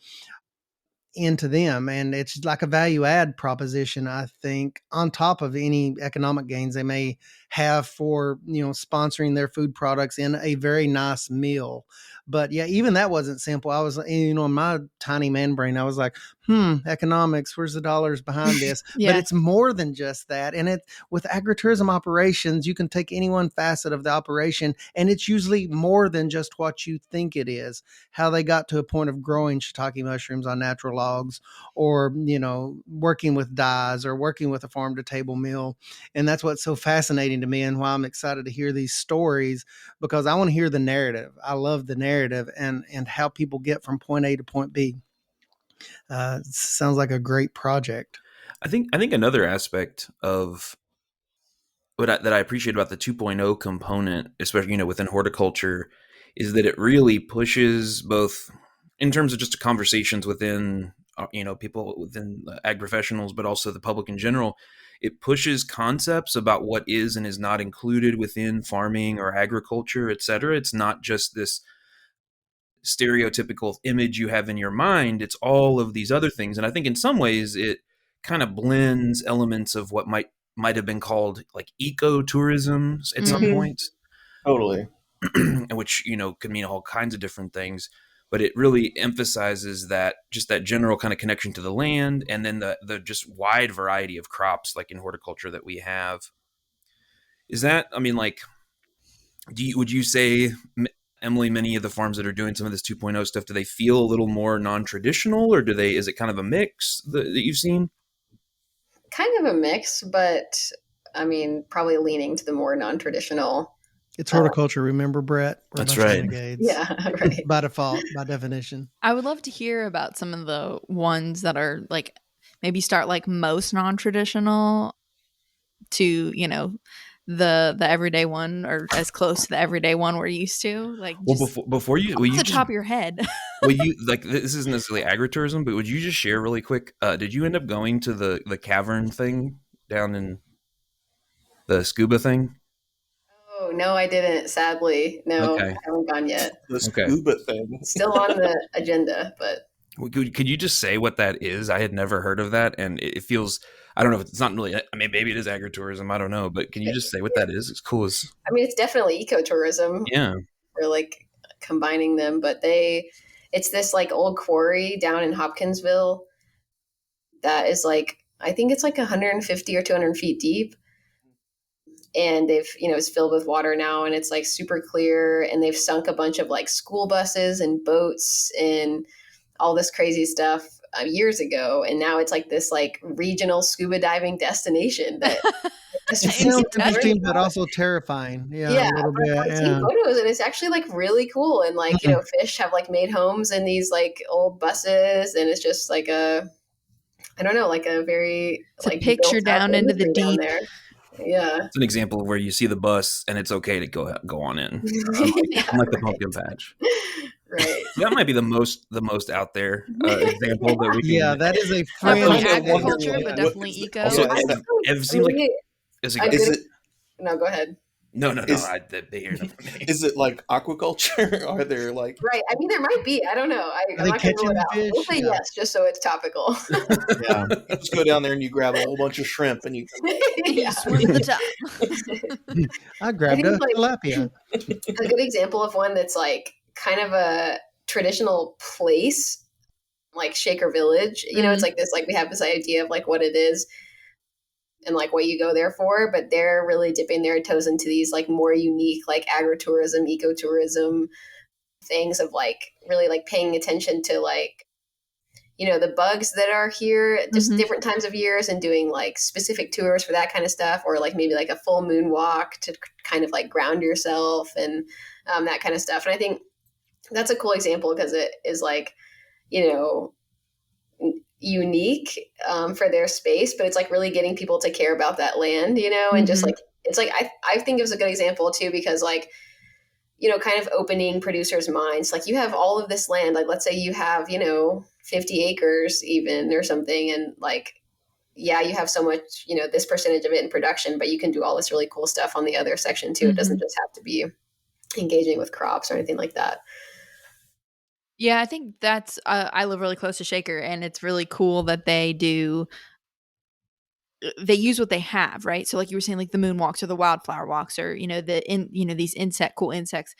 S3: into them, and it's like a value add proposition, I think, on top of any economic gains they may have for sponsoring their food products in a very nice meal. But yeah, even that wasn't simple. I was in my tiny man brain, I was like, economics, where's the dollars behind this?
S1: Yeah.
S3: But it's more than just that. And with agritourism operations, you can take any one facet of the operation, and it's usually more than just what you think it is. How they got to a point of growing shiitake mushrooms on natural logs, or working with dyes, or working with a farm to table meal. And that's what's so fascinating to me, and why I'm excited to hear these stories, because I want to hear the narrative. I love the narrative and how people get from point A to point B. Sounds like a great project.
S2: I think another aspect of that I appreciate about the 2.0 component, especially within horticulture, is that it really pushes both in terms of just conversations within people within ag professionals, but also the public in general. It pushes concepts about what is and is not included within farming or agriculture, et cetera. It's not just this stereotypical image you have in your mind. It's all of these other things. And I think in some ways it kind of blends elements of what might have been called like ecotourism at some points.
S4: Totally.
S2: Which, could mean all kinds of different things, but it really emphasizes that general kind of connection to the land, and then the just wide variety of crops like in horticulture that we have. Is that, I mean, like, would you say, Emily, many of the farms that are doing some of this 2.0 stuff, do they feel a little more non-traditional, or is it kind of a mix that you've seen?
S5: Kind of a mix, but I mean, probably leaning to the more non-traditional.
S3: It's horticulture, remember, Brett? We're
S2: That's
S3: a bunch of
S2: right.
S3: renegades.
S5: Yeah, right.
S3: By default, by definition.
S1: I would love to hear about some of the ones that are like maybe start like most non-traditional to, the everyday one, or as close to the everyday one we're used to. Like,
S2: Well,
S1: just
S2: before you, will
S1: off
S2: you
S1: the
S2: just
S1: top of your head.
S2: well, you like this isn't necessarily agritourism, but would you just share really quick? Did you end up going to the cavern thing down in the scuba thing?
S5: Oh, no, I didn't, sadly. No,
S2: Okay.
S5: I haven't gone yet.
S4: The
S2: Okay.
S4: scuba thing.
S5: Still on the agenda, but
S2: Could you just say what that is? I had never heard of that, and it feels, I don't know if it's not really, I mean, maybe it is agritourism, I don't know, but can you just say what that is? It's cool as,
S5: I mean, it's definitely ecotourism.
S2: yeah.
S5: We're like combining them, but it's this like old quarry down in Hopkinsville that is like, I think it's like 150 or 200 feet deep. And it's filled with water now, and it's like super clear, and they've sunk a bunch of like school buses and boats and all this crazy stuff years ago. And now it's like this like regional scuba diving destination that
S3: It sounds interesting, but also terrifying. Yeah, a little bit.
S5: I've seen photos, and it's actually like really cool. And like, fish have like made homes in these like old buses, and it's just like I don't know, like a very
S1: it's like a picture down into the deep.
S5: There. Yeah,
S2: it's an example of where you see the bus and it's okay to go on in. Unlike the pumpkin patch,
S5: right?
S2: So that might be the most out there example that we can.
S3: Yeah, that is a
S1: definitely
S3: fringe
S1: agriculture, but definitely eco.
S2: Also, it seems like
S4: is it?
S5: No, go ahead.
S2: No. They hear enough from me.
S4: Is it like aquaculture? Are there like?
S5: Right. I mean, there might be. I don't know. I'm not going to rule it out. We'll say yes, just so it's topical.
S4: Yeah. Just go down there and you grab a whole bunch of shrimp and you
S1: swim to the top.
S3: I grabbed a tilapia.
S5: A good example of one that's like kind of a traditional place, like Shaker Village. It's like this, like we have this idea of like what it is and like what you go there for, but they're really dipping their toes into these like more unique, like agritourism, ecotourism things of like really like paying attention to like, the bugs that are here, just different times of years, and doing like specific tours for that kind of stuff, or like maybe like a full moon walk to kind of like ground yourself and that kind of stuff. And I think that's a cool example because it is like, unique for their space, but it's like really getting people to care about that land, and just like, it's like, I think it was a good example too, because like, kind of opening producers' minds. Like you have all of this land, like let's say you have, 50 acres even or something. And like, yeah, you have so much, this percentage of it in production, but you can do all this really cool stuff on the other section too. It doesn't just have to be engaging with crops or anything like that.
S1: Yeah, I think that's, I live really close to Shaker, and it's really cool that they use what they have, right? So like you were saying, like the moon walks or the wildflower walks, or, these cool insects,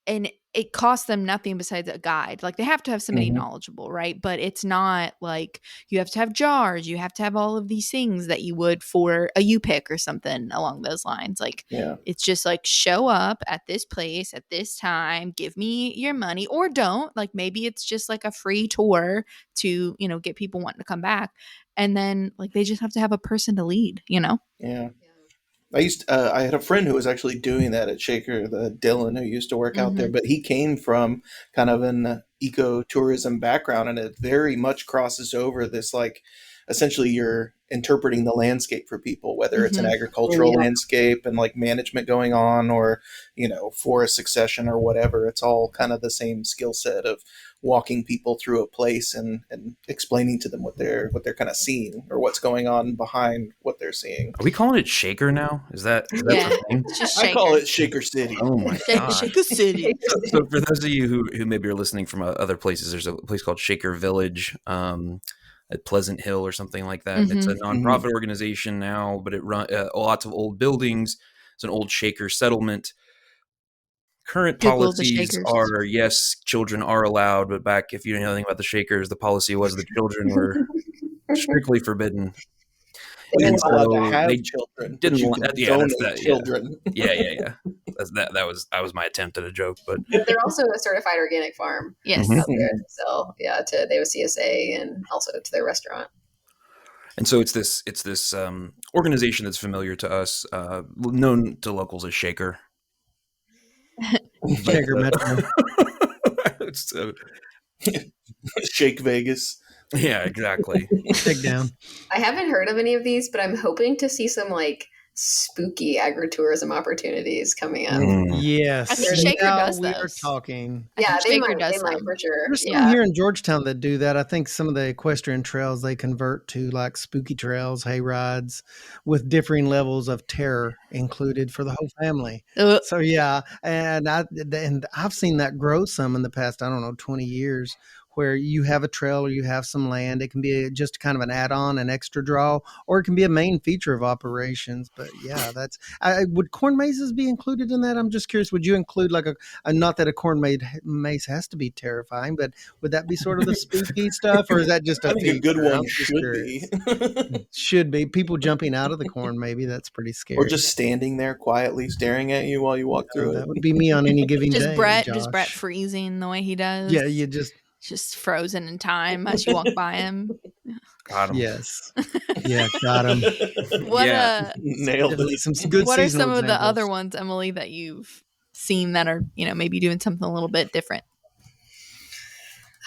S1: and it costs them nothing besides a guide. Like they have to have somebody knowledgeable, right? But it's not like you have to have jars, you have to have all of these things that you would for a U-pick or something along those lines. Like it's just like show up at this place at this time, give me your money, or don't. Like maybe it's just like a free tour to, get people wanting to come back. And then like they just have to have a person to lead,
S4: Yeah. I had a friend who was actually doing that at Shaker, the Dylan, who used to work out there, but he came from kind of an ecotourism background, and it very much crosses over this, like, essentially you're interpreting the landscape for people, whether it's an agricultural landscape and like management going on, or, forest succession or whatever. It's all kind of the same skill set of walking people through a place and explaining to them what they're kind of seeing or what's going on behind what they're seeing.
S2: Are we calling it Shaker now? Is that the thing?
S1: It's just Shaker.
S4: I call it Shaker City.
S2: Oh my god,
S1: Shaker City.
S2: So for those of you who maybe are listening from other places, there's a place called Shaker Village at Pleasant Hill or something like that. It's a nonprofit organization now, but it runs lots of old buildings. It's an old Shaker settlement. Current policies are, yes, children are allowed, but back, if you know anything about the Shakers, the policy was the children were strictly forbidden.
S4: They didn't allowed to have children.
S2: Didn't want
S4: children.
S2: Yeah. That was my attempt at a joke, but
S5: they're also a certified organic farm.
S1: Yes,
S5: out there to sell. Yeah, they have a CSA and also to their restaurant.
S2: And so it's this organization that's familiar to us, known to locals as Shaker.
S3: Shaker Metro.
S4: Shake Vegas.
S2: Yeah, exactly.
S3: Take down.
S5: I haven't heard of any of these, but I'm hoping to see some like spooky agritourism opportunities coming up.
S3: Yes.
S1: I think
S5: Sure.
S1: Shaker
S3: Now
S1: does
S3: we are
S1: those.
S3: talking.
S1: I think Shaker
S5: They
S1: does
S5: might
S1: some.
S5: for sure.
S3: There's some
S5: Yeah.
S3: here in Georgetown that do that. I think some of the equestrian trails they convert to like spooky trails, hay rides, with differing levels of terror included for the whole family.
S1: Ugh.
S3: So yeah, and I've seen that grow some in the past, I don't know, 20 years, where you have a trail or you have some land. It can be just kind of an add-on, an extra draw, or it can be a main feature of operations. But yeah, that's would corn mazes be included in that? I'm just curious. Would you include like not that a maze has to be terrifying, but would that be sort of the spooky stuff, or is that just
S4: I
S3: a
S4: think a
S3: feature?
S4: good one
S3: I'm just
S4: should
S3: curious.
S4: be.
S3: Should be people jumping out of the corn. Maybe that's pretty scary.
S4: Or just standing there quietly staring at you while you walk through
S3: That
S4: it.
S3: would be me on any given
S1: Just
S3: day,
S1: Brett
S3: Josh.
S1: freezing the way he does.
S3: Yeah, you
S1: just frozen in time as you walk by him.
S2: Got him.
S3: yes, yeah, got him.
S1: What
S2: Yeah.
S4: Nailed it.
S3: Some good
S1: what are
S3: seasonal
S1: some of the
S3: examples.
S1: other ones, Emily, that you've seen that are, maybe doing something a little bit different?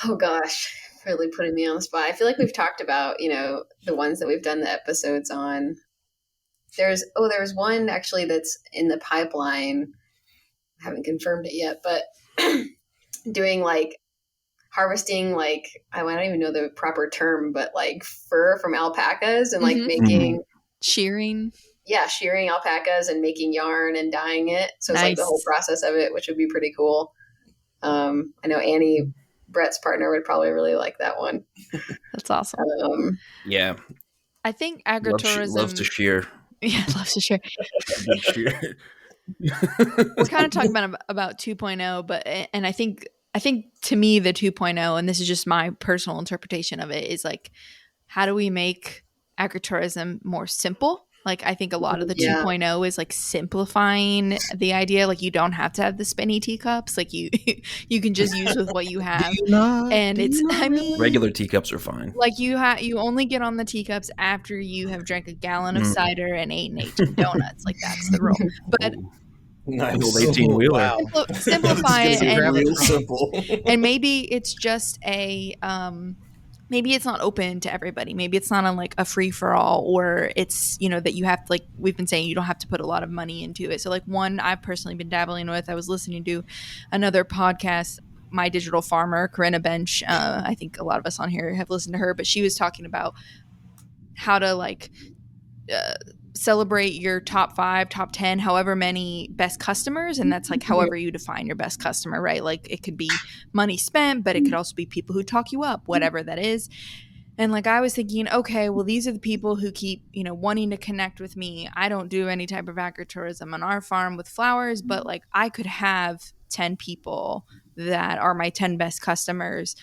S5: Oh gosh, really putting me on the spot. I feel like we've talked about, the ones that we've done the episodes on. There's one actually that's in the pipeline. I haven't confirmed it yet, but doing like harvesting, like I don't even know the proper term, but like fur from alpacas and like making
S1: shearing.
S5: Yeah, shearing alpacas and making yarn and dyeing it. So it's like the
S1: Nice.
S5: whole process of it, which would be pretty cool. I know Annie, Brett's partner, would probably really like that one.
S1: That's awesome.
S2: Yeah.
S1: I think agritourism
S2: loves to shear.
S1: Yeah, loves to share. We're kind of talking about 2.0, but and I think to me the 2.0, and this is just my personal interpretation of it, is like, how do we make agritourism more simple? Like, I think a lot of the 2.0 is like simplifying the idea. Like, you don't have to have the spinny teacups. Like, you can just use with what you have.
S2: Regular teacups are fine.
S1: Like, you only get on the teacups after you have drank a gallon of cider and eaten 18 donuts. Like, that's the rule. But
S4: nice.
S2: 18-wheeler.
S3: Wow.
S1: Simplify it, and
S4: real simple.
S1: and maybe it's just maybe it's not open to everybody. Maybe it's not on like a free for all, or it's, that you have to, like we've been saying, you don't have to put a lot of money into it. So like, one I've personally been dabbling with, I was listening to another podcast, My Digital Farmer, Corinna Bench. I think a lot of us on here have listened to her, but she was talking about how to like celebrate your top 5, top 10, however many best customers. And that's like however you define your best customer, right? Like, it could be money spent, but it could also be people who talk you up, whatever that is. And like, I was thinking, okay, well, these are the people who keep, wanting to connect with me. I don't do any type of agritourism on our farm with flowers, but like, I could have 10 people that are my 10 best customers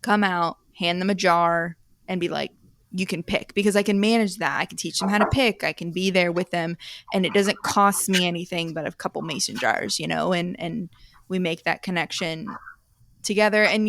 S1: come out, hand them a jar, and be like, you can pick, because I can manage that. I can teach them how to pick. I can be there with them, and it doesn't cost me anything but a couple mason jars, and we make that connection together. And,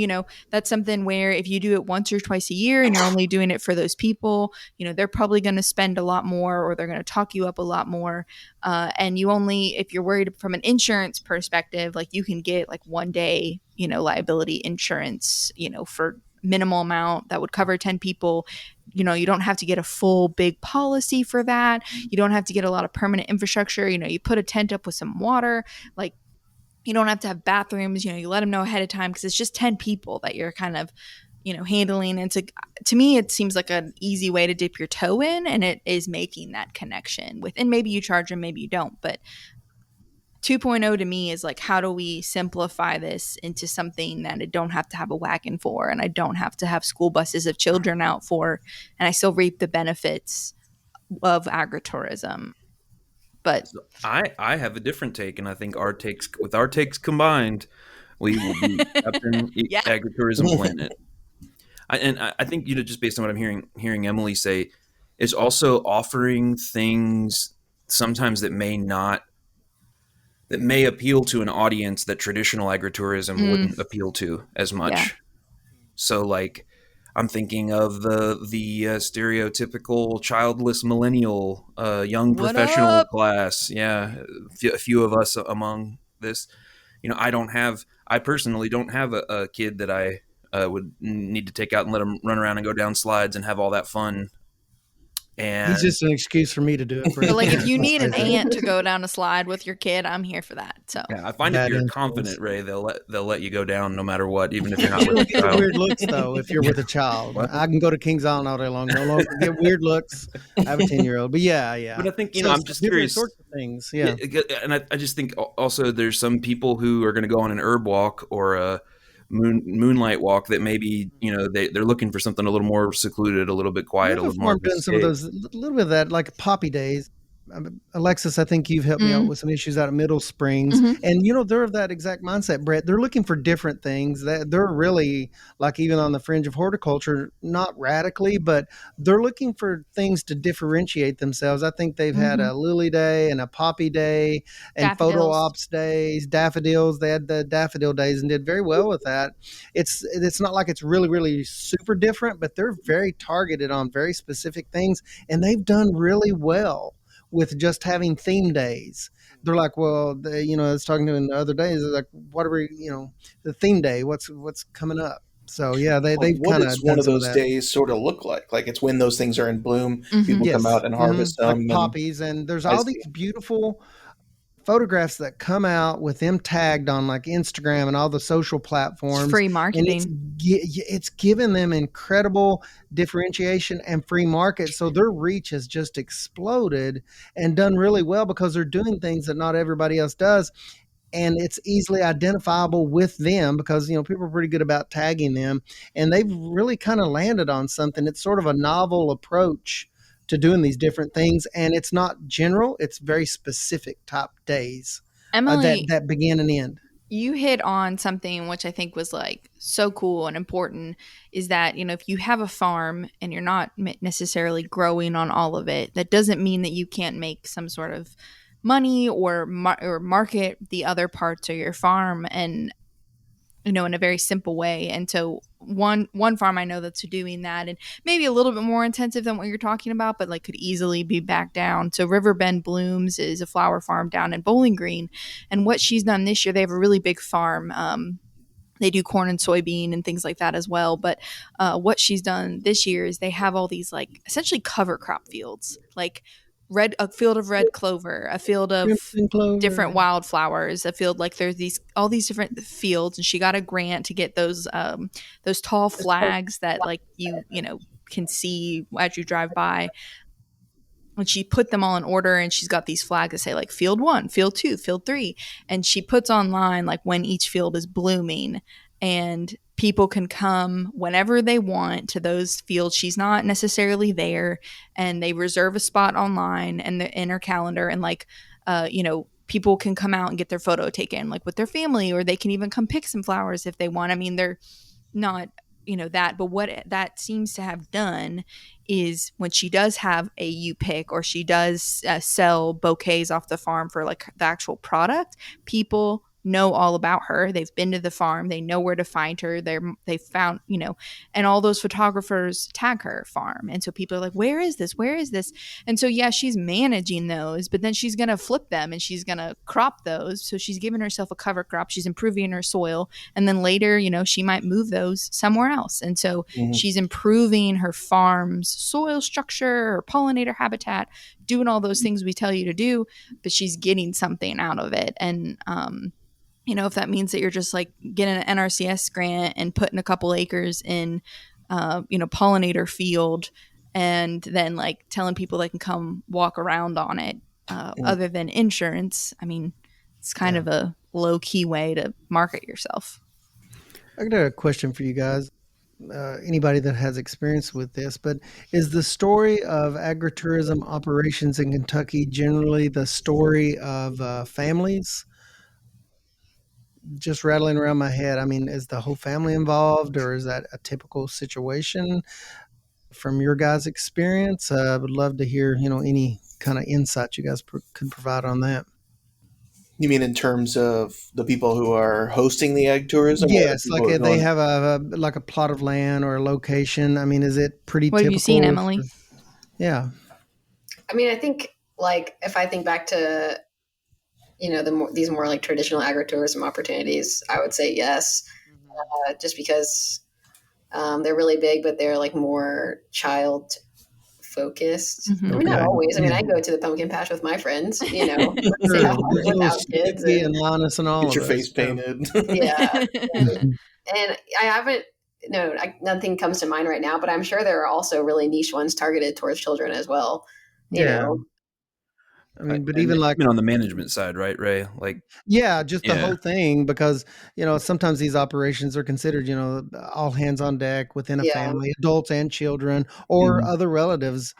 S1: that's something where if you do it once or twice a year and you're only doing it for those people, they're probably going to spend a lot more, or they're going to talk you up a lot more. And you only, if you're worried from an insurance perspective, like, you can get like 1 day, liability insurance, for minimal amount that would cover 10 people. You don't have to get a full big policy for that. You don't have to get a lot of permanent infrastructure. You put a tent up with some water, like, you don't have to have bathrooms, you let them know ahead of time, because it's just 10 people that you're kind of, handling. And to me, it seems like an easy way to dip your toe in, and it is making that connection with, and maybe you charge them, maybe you don't, but 2.0 to me is like, how do we simplify this into something that I don't have to have a wagon for, and I don't have to have school buses of children out for, and I still reap the benefits of agritourism. But
S2: I have a different take, and I think our takes combined, we will be Captain Agritourism Planet. I think, just based on what I'm hearing Emily say, is also offering things sometimes that may appeal to an audience that traditional agritourism wouldn't appeal to as much. Yeah. So like, I'm thinking of the stereotypical childless millennial, young professional class. Yeah, a few of us among this. I personally don't have a kid that I would need to take out and let them run around and go down slides and have all that fun. And
S3: He's just an excuse for me to do it.
S1: But like, if you
S3: Let's
S1: need an
S3: face it.
S1: aunt to go down a slide with your kid, I'm here for that. So
S2: yeah, I find if
S3: Bad
S2: you're
S3: influence.
S2: confident, Ray, they'll let you go down no matter what, even if you're not
S3: You
S2: with
S3: don't
S2: a
S3: get
S2: child.
S3: weird looks though if you're with a child.
S2: What?
S3: I can go to Kings Island all day long. No longer get weird looks. I have a 10-year-old, but yeah.
S2: But I think,
S3: So
S2: I'm
S3: it's
S2: just
S3: different
S2: curious.
S3: sorts of things. Yeah.
S2: And I just think also there's some people who are going to go on an herb walk or a moonlight walk that maybe, they're looking for something a little more secluded, a little bit quiet, a
S3: River
S2: little more
S3: Farm
S2: of an
S3: doing some of
S2: escape.
S3: those, a little bit of that, like Poppy Days. Alexis, I think you've helped me out with some issues out of Middle Springs, and they're of that exact mindset, Brett. They're looking for different things. That they're really like even on the fringe of horticulture, not radically, but they're looking for things to differentiate themselves. I think they've had a Lily Day and a Poppy Day and photo
S1: Daffodils.
S3: ops days, daffodils. They had the daffodil days and did very well with that. It's not like it's really really super different, but they're very targeted on very specific things, and they've done really well with just having theme days. They're like, well, I was talking to them the other day. They're like, what are we, the theme day? What's coming up? So yeah, they've
S4: What
S3: kind
S4: does
S3: of
S4: one
S3: done
S4: of
S3: some of
S4: those
S3: that.
S4: days sort of look like? Like it's when those things are in bloom, people come
S3: Yes,
S4: out and harvest
S3: like
S4: them, and
S3: poppies, and there's
S4: I
S3: all
S4: see.
S3: these beautiful photographs that come out with them tagged on like Instagram and all the social
S1: It's
S3: platforms,
S1: free
S3: and
S1: marketing.
S3: it's given them incredible differentiation and free market. So their reach has just exploded and done really well because they're doing things that not everybody else does, and it's easily identifiable with them because people are pretty good about tagging them, and they've really kind of landed on something. It's sort of a novel approach to doing these different things, and it's not general, it's very specific type days that
S1: Emily,
S3: begin and end.
S1: you hit on something which I think was like so cool and important, is that, if you have a farm and you're not necessarily growing on all of it, that doesn't mean that you can't make some sort of money or market the other parts of your farm, and in a very simple way. And so one farm I know that's doing that, and maybe a little bit more intensive than what you're talking about, but like could easily be back down. So Riverbend Blooms is a flower farm down in Bowling Green, and what she's done this year, they have a really big farm. They do corn and soybean and things like that as well. But what she's done this year is they have all these like essentially cover crop fields, like a field of red clover, a field of
S3: Crimson clover.
S1: different wildflowers, a field like there's all these different fields, and she got a grant to get those tall flags that like can see as you drive by. And she put them all in order, and she's got these flags that say like field 1, field 2, field 3, and she puts online like when each field is blooming, and people can come whenever they want to those fields. She's not necessarily there, and they reserve a spot online and in her calendar, and like people can come out and get their photo taken like with their family, or they can even come pick some flowers if they want. I mean, they're not that, but what that seems to have done is when she does have a pick, or she does sell bouquets off the farm for like the actual product, people know all about her. They've been to the farm, they know where to find her. They found and all those photographers tag her farm, and so people are like, where is this? And so yeah, she's managing those, but then she's gonna flip them and she's gonna crop those. So she's giving herself a cover crop, she's improving her soil, and then later she might move those somewhere else. And so she's improving her farm's soil structure or pollinator habitat, doing all those things we tell you to do, but she's getting something out of it. And if that means that you're just like getting an NRCS grant and putting a couple acres in, pollinator field, and then like telling people they can come walk around on it, other than insurance, I mean, it's kind of a low key way to market yourself.
S3: I got a question for you guys. Anybody that has experience with this, but is the story of agritourism operations in Kentucky generally the story of families? Just rattling around my head. I mean, is the whole family involved, or is that a typical situation from your guys' experience? I would love to hear, any kind of insight you guys could provide on that.
S4: You mean in terms of the people who are hosting the ag tourism?
S3: Yes, like
S4: Or
S3: they have like a plot of land or a location. I mean, is it pretty
S1: What
S3: typical?
S1: have you seen, Emily?
S3: Yeah.
S5: I mean, I think like if I think back to these more like traditional agritourism opportunities, I would say yes, just because they're really big, but they're like more child focused.
S1: Mhm.
S5: I mean, not
S3: Okay.
S5: always. I mean,
S3: Yeah.
S5: I go to the pumpkin patch with my friends, you know,
S3: Sure. There's a little
S5: without kids.
S3: sneaky and honest in all
S4: Get
S3: of
S4: your
S3: us.
S4: face
S3: Yeah.
S4: painted.
S5: Yeah.
S3: Mhm.
S5: And I haven't, no, nothing comes to mind right now, but I'm sure there are also really niche ones targeted towards children as well. You
S3: Yeah.
S5: know,
S3: I mean, but
S2: And
S3: even like,
S2: even on the management side, right, Ray? Like,
S3: yeah, just the
S2: yeah.
S3: whole thing, because, sometimes these operations are considered, all hands on deck within a
S5: yeah.
S3: family, adults and children, or
S2: Mhm.
S3: other relatives,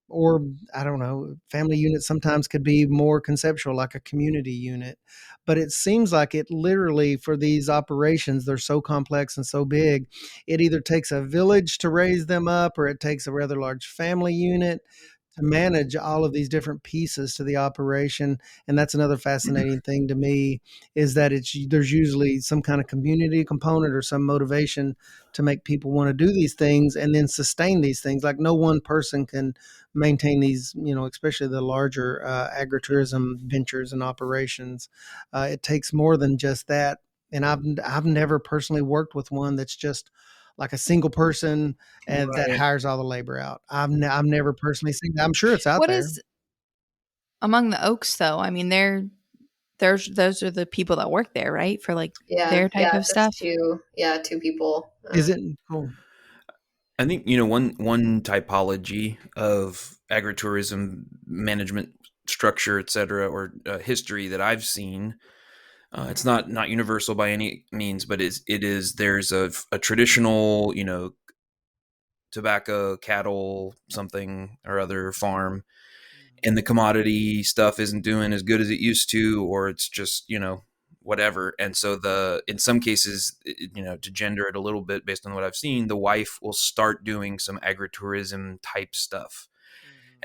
S3: or I don't know, family units sometimes could be more conceptual, like a community unit. But it seems like it literally, for these operations, they're so complex and so big, it either takes a village to raise them up, or it takes a rather large family unit to manage all of these different pieces to the operation. And that's another fascinating thing to me, is that there's usually some kind of community component or some motivation to make people want to do these things and then sustain these things. Like, no one person can maintain these, especially the larger agritourism ventures and operations. It takes more than just that. And I've never personally worked with one that's just like a single person and that
S4: Right.
S3: hires all the labor out. I've never personally seen that. I'm sure it's out
S1: What
S3: there.
S1: is among the Oaks though? I mean, those are the people that work there, right? For like
S5: Yeah.
S1: their type
S5: Yeah.
S1: of
S5: Just
S1: stuff.
S5: two people.
S3: Is it cool?
S2: I think one typology of agritourism management structure, et cetera, or history that I've seen. It's not universal by any means, but it is. There's a traditional, tobacco, cattle, something or other farm, and the commodity stuff isn't doing as good as it used to, or it's just whatever. And so in some cases, to gender it a little bit based on what I've seen, the wife will start doing some agritourism type stuff,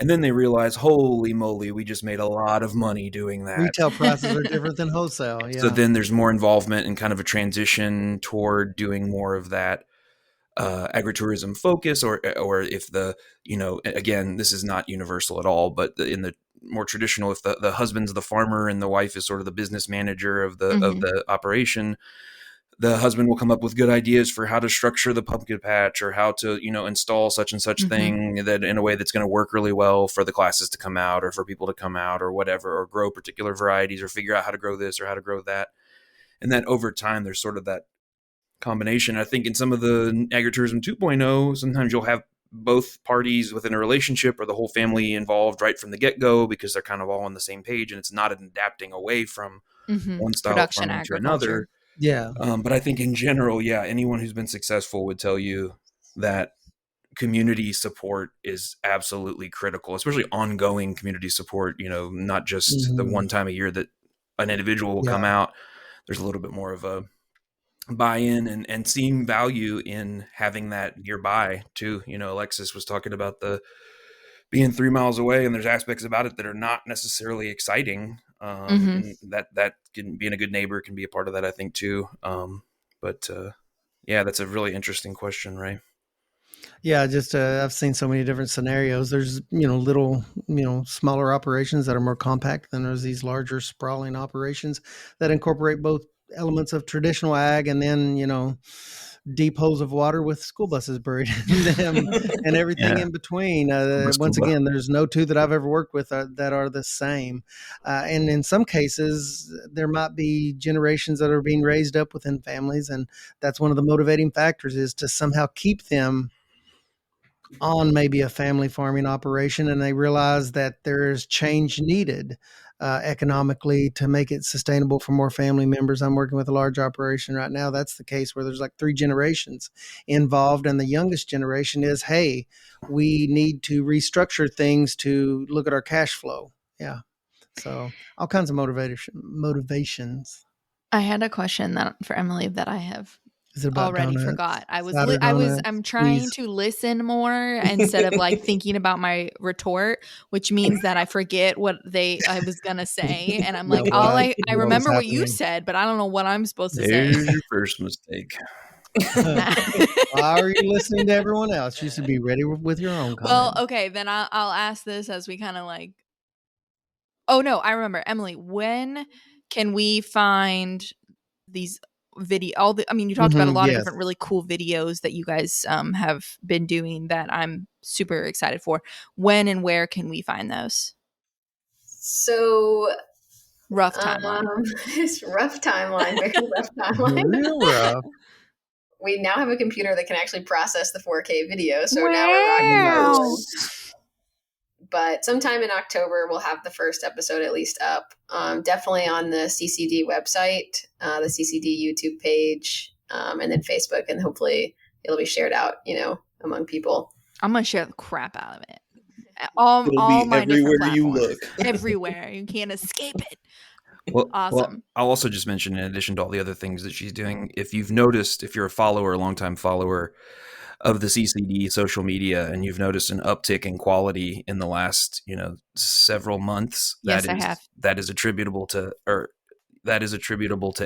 S2: and then they realize, holy moly, we just made a lot of money doing that.
S3: Retail prices are different than wholesale.
S2: So
S3: Yeah.
S2: then there's more involvement and kind of a transition toward doing more of that agritourism focus, or if again, this is not universal at all, but in the more traditional, if the husband's the farmer and the wife is sort of the business manager of the operation, the husband will come up with good ideas for how to structure the pumpkin patch, or how to install such and such thing that in a way that's going to work really well for the classes to come out, or for people to come out, or whatever, or grow particular varieties, or figure out how to grow this or how to grow that. And then over time, there's sort of that combination. I think in some of the agritourism 2.0, sometimes you'll have both parties within a relationship or the whole family involved right from the get-go, because they're kind of all on the same page, and it's not an adapting away from one style of
S1: Production
S2: farming to
S1: agriculture.
S2: another.
S3: Yeah.
S2: But I think in general, yeah, anyone who's been successful would tell you that community support is absolutely critical, especially ongoing community support, not just the one time a year that an individual will come
S3: Yeah.
S2: out. There's a little bit more of a buy-in and seeing value in having that nearby too. Alexis was talking about the being 3 miles away, and there's aspects about it that are not necessarily exciting. And that can, being a good neighbor can be a part of that, I think, too. But yeah, that's a really interesting question, right?
S3: Yeah, just I've seen so many different scenarios. There's little smaller operations that are more compact, than there's these larger sprawling operations that incorporate both elements of traditional ag and then deep holes of water with school buses buried in them and everything
S2: Yeah.
S3: in between. Once again, there's no two that I've ever worked with that are the same. And in some cases, there might be generations that are being raised up within families, and that's one of the motivating factors, is to somehow keep them on maybe a family farming operation, and they realize that there's change needed economically to make it sustainable for more family members. I'm working with a large operation right now. That's the case, where there's like 3 generations involved, and the youngest generation is, hey, we need to restructure things to look at our cash flow. Yeah. So all kinds of motivations.
S1: I had a question for Emily that I have
S3: Is it about
S1: already
S3: donuts?
S1: forgot.
S3: Cider donuts?
S1: I'm trying
S3: Please.
S1: to listen more instead of like thinking about my retort, which means that I forget what I was gonna say, and I'm
S3: You know
S1: like,
S3: what?
S1: I
S3: You know what was
S1: remember what you
S3: happening.
S1: said, but I don't know what I'm supposed to say.
S2: There's your first mistake.
S3: Why are you listening to everyone else? You should be ready with your own
S1: Well,
S3: comment.
S1: okay, then I'll ask this as we kind of like. Oh no, I remember, Emily. When can we find these video, you talked about a lot of
S3: Yes.
S1: different really cool videos that you guys have been doing that I'm super excited for. When and where can we find those?
S5: So
S1: Rough timeline.
S5: It's rough timeline, very rough timeline.
S3: Real rough.
S5: We now have a computer that can actually process the 4K video, so now we're rocking and rolling.
S4: Nice.
S5: But sometime in October, we'll have the first episode at least up. Definitely on the CCD website, the CCD YouTube page, and then Facebook, and hopefully it'll be shared out, among people.
S1: I'm gonna share the crap out of it.
S4: It'll
S1: all
S4: be
S1: my different
S4: everywhere you
S1: platforms.
S4: look.
S1: Everywhere. You can't escape it.
S2: Well,
S1: Awesome.
S2: I'll also just mention, in addition to all the other things that she's doing, if you've noticed, if you're a follower, a longtime follower of the CCD social media, and you've noticed an uptick in quality in the last, several months,
S1: Yes, I have.
S2: that is attributable to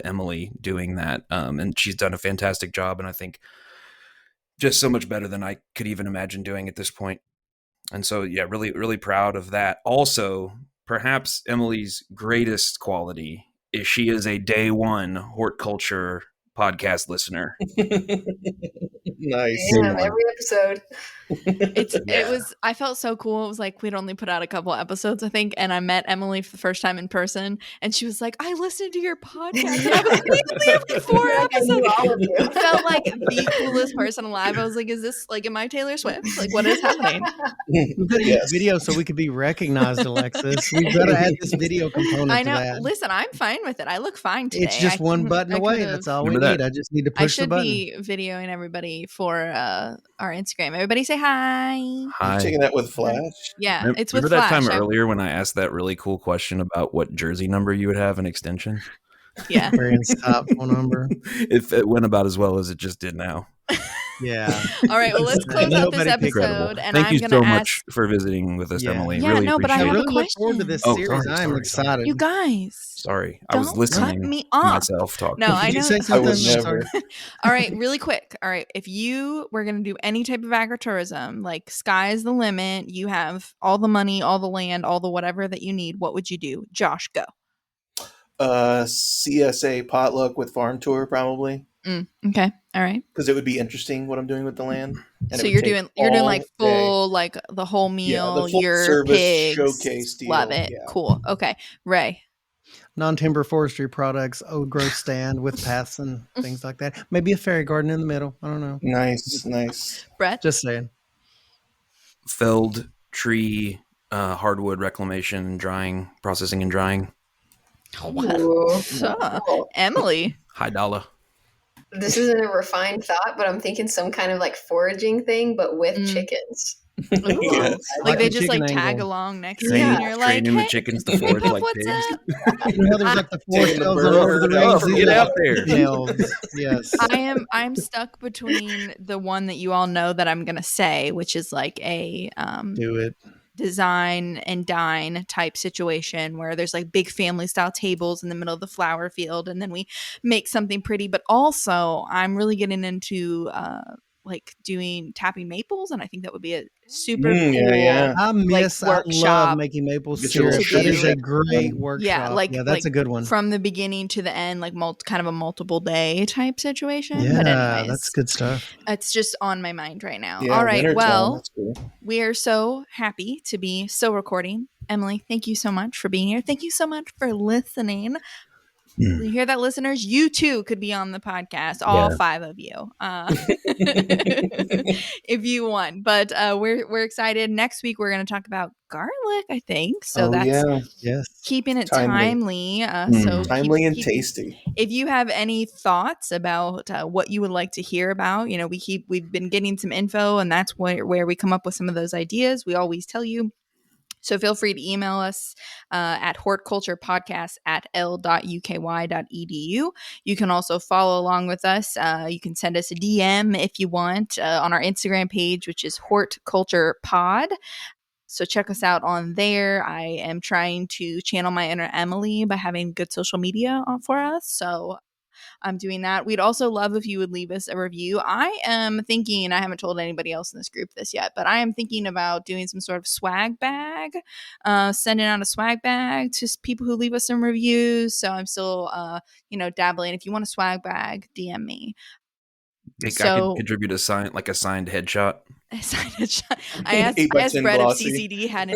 S2: Emily doing that. And she's done a fantastic job, and I think just so much better than I could even imagine doing at this point. And so, yeah, really, really proud of that. Also, perhaps Emily's greatest quality is she is a day one horticulture podcast listener.
S4: Nice.
S5: Damn, every episode.
S1: I felt so cool. It was like we'd only put out a couple episodes, I think, and I met Emily for the first time in person, and she was like, I listened to your podcast, and I was immediately every 4
S5: Like, I knew
S1: episodes.
S5: all of you.
S1: I felt like the coolest person alive. I was like, is this like, am I Taylor Swift? Like, what is happening?
S3: We've got to use video so we could be recognized, Alexis. We've got to add this video component
S1: I
S3: to
S1: know.
S3: that.
S1: Listen, I'm fine with it. I look fine today.
S3: It's just one button away. That's all we need. I just need to push the button.
S1: I should be videoing everybody for our Instagram. Everybody say hi.
S2: Hi.
S4: You're taking that with Flash?
S1: Yeah, it's with
S2: Remember that
S1: Flash.
S2: time earlier when I asked that really cool question about what jersey number you would have in extension?
S1: Yeah.
S3: Brian's top phone number.
S2: It went about as well as it just did now.
S3: Yeah.
S1: All right. Well, let's close out this episode. And
S2: Thank
S1: I'm
S2: you
S1: gonna
S2: so
S1: ask...
S2: much for visiting with us, Emily.
S1: Yeah,
S2: really
S1: no, but I
S2: appreciate
S1: have
S3: I
S1: a
S3: really look forward to this
S1: question.
S3: series. I'm excited.
S1: You guys.
S2: Sorry, I was
S1: Don't
S2: listening
S1: cut me
S2: to
S1: off.
S2: myself talk.
S1: No, I
S3: Did you
S1: know.
S3: say
S4: I
S3: something?
S4: would never.
S1: All right, really quick. All right, if you were going to do any type of agritourism, like sky's the limit, you have all the money, all the land, all the whatever that you need, what would you do? Josh, go.
S4: CSA potluck with farm tour, probably,
S1: Okay. All right.
S4: because it would be interesting what I'm doing with the land. And
S1: So
S4: it would
S1: you're
S4: take
S1: doing like
S4: all
S1: full,
S4: day.
S1: like the whole meal,
S4: the full
S1: your
S4: service
S1: pigs.
S4: showcase deal.
S1: Love it.
S4: Yeah.
S1: Cool. Okay. Ray.
S3: Non-timber forestry products, old growth stand with paths and things like that. Maybe a fairy garden in the middle. I don't know.
S4: Nice.
S1: Brett.
S3: Just saying.
S2: Felled tree, hardwood reclamation and drying, processing and drying.
S5: Ooh,
S1: So,
S5: cool.
S1: Emily.
S2: High dollar.
S5: This isn't a refined thought, but I'm thinking some kind of like foraging thing, but with chickens.
S4: Yes.
S1: Like they
S3: the
S1: just like
S3: chicken
S1: tag
S3: angle.
S1: along next to
S2: Train-
S1: you and you're like,
S2: training the
S1: hey,
S2: chickens to forage
S1: Pup,
S2: like
S1: what's
S2: pigs.
S1: up?
S3: You know, there's like the four
S4: Taking the
S3: tails
S4: bird
S3: on Lord of the
S4: up.
S3: Rings.
S2: Get out there.
S3: Tails. Yes.
S1: I'm stuck between the one that you all know that I'm gonna say, which is like a
S3: Do it.
S1: design and dine type situation where there's like big family style tables in the middle of the flower field and then we make something pretty. But also I'm really getting into like doing tapping maples, and I think that would be a super cool.
S4: Yeah.
S3: I
S1: workshop
S3: love making maple
S4: Get your
S3: syrup.
S1: little
S3: That is
S1: sugar
S3: a great workshop.
S1: Yeah,
S3: that's a good one.
S1: From the beginning to the end, like kind of a multiple day type situation.
S3: Yeah,
S1: But anyways,
S3: that's good stuff.
S1: it's just on my mind right now.
S4: Yeah,
S1: All right,
S4: wintertime,
S1: well,
S4: that's cool.
S1: we are so happy to be still recording. Emily, thank you so much for being here. Thank you so much for listening. You hear that, listeners? You too could be on the podcast, all 5 of you, if you want. But we're excited. Next week we're going to talk about garlic, I think. So
S3: Yes.
S1: keeping it
S4: Timely.
S1: timely. So
S4: Timely and tasty.
S1: If you have any thoughts about what you would like to hear about, we've been getting some info, and that's where we come up with some of those ideas. We always tell you. So feel free to email us at horticulturepodcast@l.uky.edu. You can also follow along with us. You can send us a DM if you want on our Instagram page, which is horticulturepod. So check us out on there. I am trying to channel my inner Emily by having good social media for us. So I'm doing that. We'd also love if you would leave us a review. I am thinking, I haven't told anybody else in this group this yet, but I am thinking about doing some sort of swag bag, sending out a swag bag to people who leave us some reviews. So I'm still, dabbling. If you want a swag bag, DM me.
S2: I could contribute a signed headshot.
S1: I asked
S4: 8x10
S1: Brett
S4: glossy.
S1: if CCD had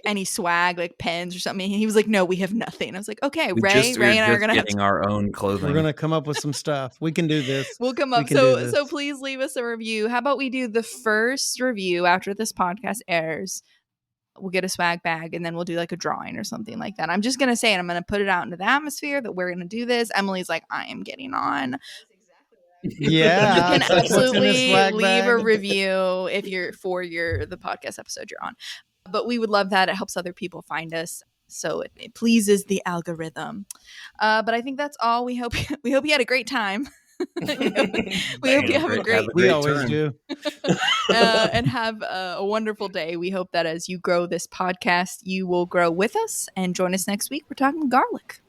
S1: any swag, like pens or something. He was like, "No, we have nothing." I was like, "Okay,
S2: We're
S1: Ray and I are gonna
S2: getting our own clothing.
S3: We're gonna come up with some stuff. We can do this.
S1: We'll come up. So please leave us a review. How about we do the first review after this podcast airs? We'll get a swag bag and then we'll do like a drawing or something like that. I'm just gonna say it. I'm gonna put it out into the atmosphere that we're gonna do this. Emily's like, I am getting on.
S3: Yeah,
S1: you can absolutely leave a
S3: bag.
S1: review if you're the podcast episode you're on. But we would love that. It helps other people find us, so it pleases the algorithm. But I think that's all. We hope you had a great time. We hope you have a great.
S3: We always do.
S1: And have a wonderful day. We hope that as you grow this podcast, you will grow with us and join us next week. We're talking garlic.